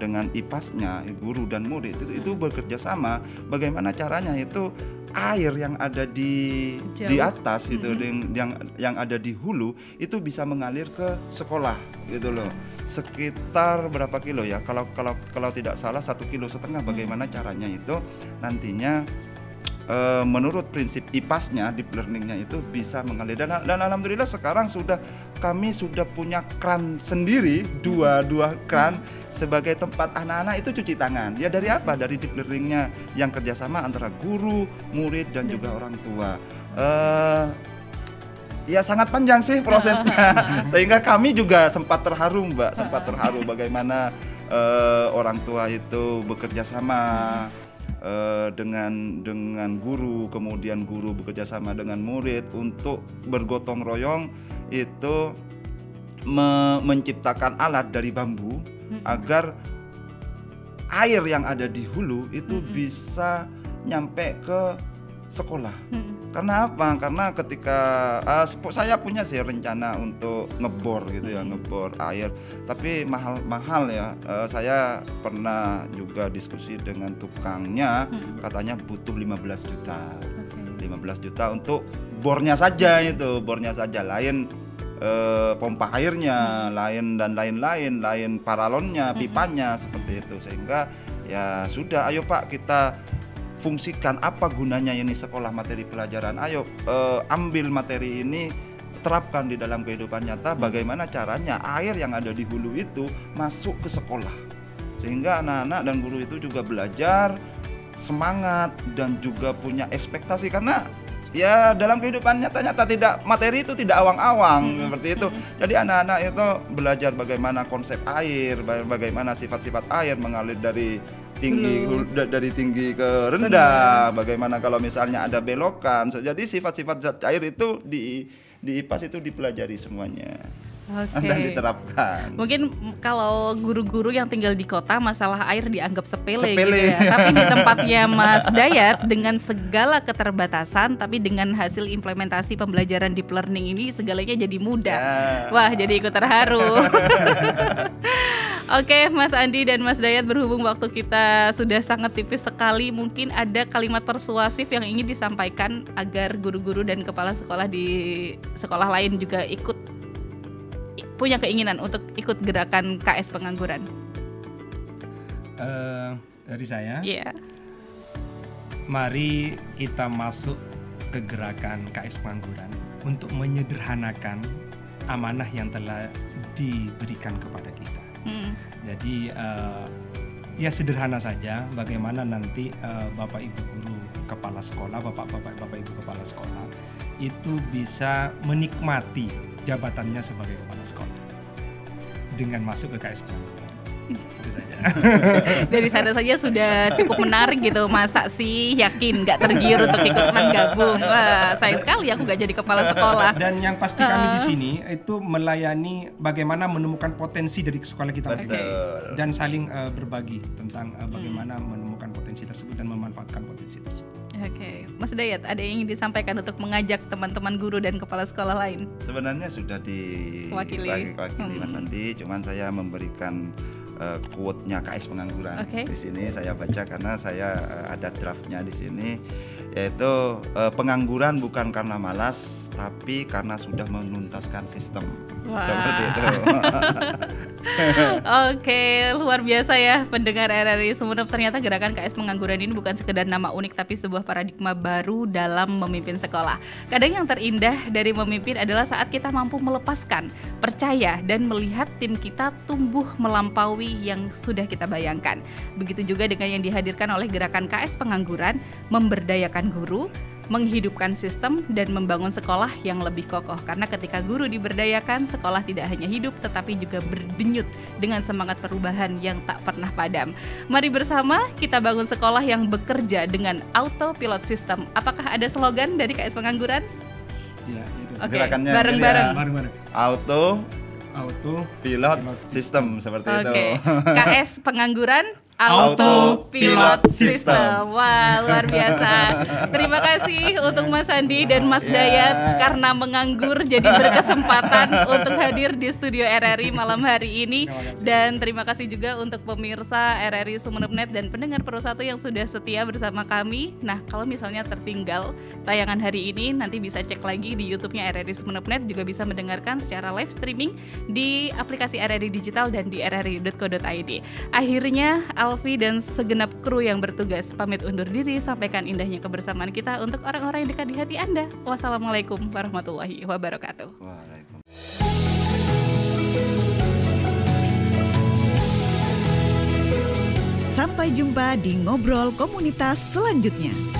dengan IPAS-nya guru dan murid itu bekerja sama bagaimana caranya itu air yang ada di atas itu yang ada di hulu itu bisa mengalir ke sekolah gitu loh. Sekitar berapa kilo ya? Kalau tidak salah 1,5 kilo. Bagaimana caranya itu nantinya menurut prinsip IPAS-nya, deep learning-nya itu bisa mengalir dan alhamdulillah sekarang kami sudah punya kran sendiri, dua kran sebagai tempat anak-anak itu cuci tangan. Ya dari apa? Dari deep learning-nya yang kerjasama antara guru, murid dan juga orang tua. Ya sangat panjang sih prosesnya, sehingga kami juga sempat terharu Mbak, bagaimana orang tua itu bekerja sama dengan guru, kemudian guru bekerja sama dengan murid untuk bergotong royong itu menciptakan alat dari bambu agar air yang ada di hulu itu bisa nyampe ke sekolah. Karena apa? Karena ketika saya punya sih rencana untuk ngebor gitu ya, ngebor air, tapi mahal ya. Saya pernah juga diskusi dengan tukangnya, katanya butuh 15 juta. 15 juta untuk bornya saja itu, lain pompa airnya, lain paralonnya, pipanya seperti itu. Sehingga ya sudah, ayo Pak kita fungsikan apa gunanya ini sekolah materi pelajaran. Ayo ambil materi ini, terapkan di dalam kehidupan nyata. Bagaimana caranya air yang ada di hulu itu masuk ke sekolah, sehingga anak-anak dan guru itu juga belajar semangat dan juga punya ekspektasi. Karena ya dalam kehidupan nyata materi itu tidak awang-awang seperti itu. Jadi anak-anak itu belajar bagaimana konsep air, bagaimana sifat-sifat air mengalir dari tinggi ke rendah, bagaimana kalau misalnya ada belokan. Jadi sifat-sifat zat air itu di IPAS itu dipelajari semuanya. Dan diterapkan. Mungkin kalau guru-guru yang tinggal di kota masalah air dianggap sepele. Gitu ya. Tapi di tempatnya Mas Dayat dengan segala keterbatasan tapi dengan hasil implementasi pembelajaran deep learning ini segalanya jadi mudah. Wah, jadi ikut terharu. Oke, Mas Andi dan Mas Dayat, berhubung waktu kita sudah sangat tipis sekali, mungkin ada kalimat persuasif yang ingin disampaikan agar guru-guru dan kepala sekolah di sekolah lain juga punya keinginan untuk ikut gerakan KS pengangguran. Dari saya, mari kita masuk ke gerakan KS pengangguran untuk menyederhanakan amanah yang telah diberikan kepada kita. Jadi ya sederhana saja, bagaimana nanti Bapak Ibu guru kepala sekolah, Bapak Ibu kepala sekolah itu bisa menikmati jabatannya sebagai kepala sekolah dengan masuk ke KS Pengangguran. Itu saja. Dari sana saja sudah cukup menarik gitu. Masa sih yakin nggak tergiur untuk ikutan gabung? Wah, sayang sekali aku nggak jadi kepala sekolah. Dan yang pasti kami di sini itu melayani bagaimana menemukan potensi dari sekolah kita masing-masing dan saling berbagi tentang bagaimana menemukan potensi tersebut dan memanfaatkan potensi tersebut. Oke, Mas Dayat, ada yang ingin disampaikan untuk mengajak teman-teman guru dan kepala sekolah lain? Sebenarnya sudah diwakili Mas Andi, cuman saya memberikan quote-nya KS Pengangguran. Di sini saya baca karena saya ada draftnya di sini, yaitu pengangguran bukan karena malas tapi karena sudah menuntaskan sistem. Wah. Seperti itu. Oke, luar biasa ya pendengar RRI Sumenep. Ternyata gerakan KS Pengangguran ini bukan sekedar nama unik tapi sebuah paradigma baru dalam memimpin sekolah. Kadang yang terindah dari memimpin adalah saat kita mampu melepaskan, percaya dan melihat tim kita tumbuh melampaui yang sudah kita bayangkan. Begitu juga dengan yang dihadirkan oleh gerakan KS Pengangguran, memberdayakan guru, menghidupkan sistem dan membangun sekolah yang lebih kokoh. Karena ketika guru diberdayakan, sekolah tidak hanya hidup tetapi juga berdenyut dengan semangat perubahan yang tak pernah padam. Mari bersama kita bangun sekolah yang bekerja dengan autopilot system. Apakah ada slogan dari KS Pengangguran? Ya, itu. Oke, Gerakannya bareng-bareng. Auto pilot system seperti itu. KS Pengangguran Autopilot System. Wah, luar biasa. Terima kasih untuk Mas Andi dan Mas Dayat karena menganggur jadi berkesempatan untuk hadir di studio RRI malam hari ini. Dan terima kasih juga untuk pemirsa RRI Sumenep.net dan pendengar Pro 1 yang sudah setia bersama kami. Nah, kalau misalnya tertinggal tayangan hari ini, nanti bisa cek lagi di YouTube-nya RRI Sumenep.net, juga bisa mendengarkan secara live streaming di aplikasi RRI Digital dan di rri.co.id. Akhirnya Alfi dan segenap kru yang bertugas pamit undur diri. Sampaikan indahnya kebersamaan kita untuk orang-orang yang dekat di hati Anda. Wassalamualaikum warahmatullahi wabarakatuh. Sampai jumpa di Ngobrol Komunitas selanjutnya.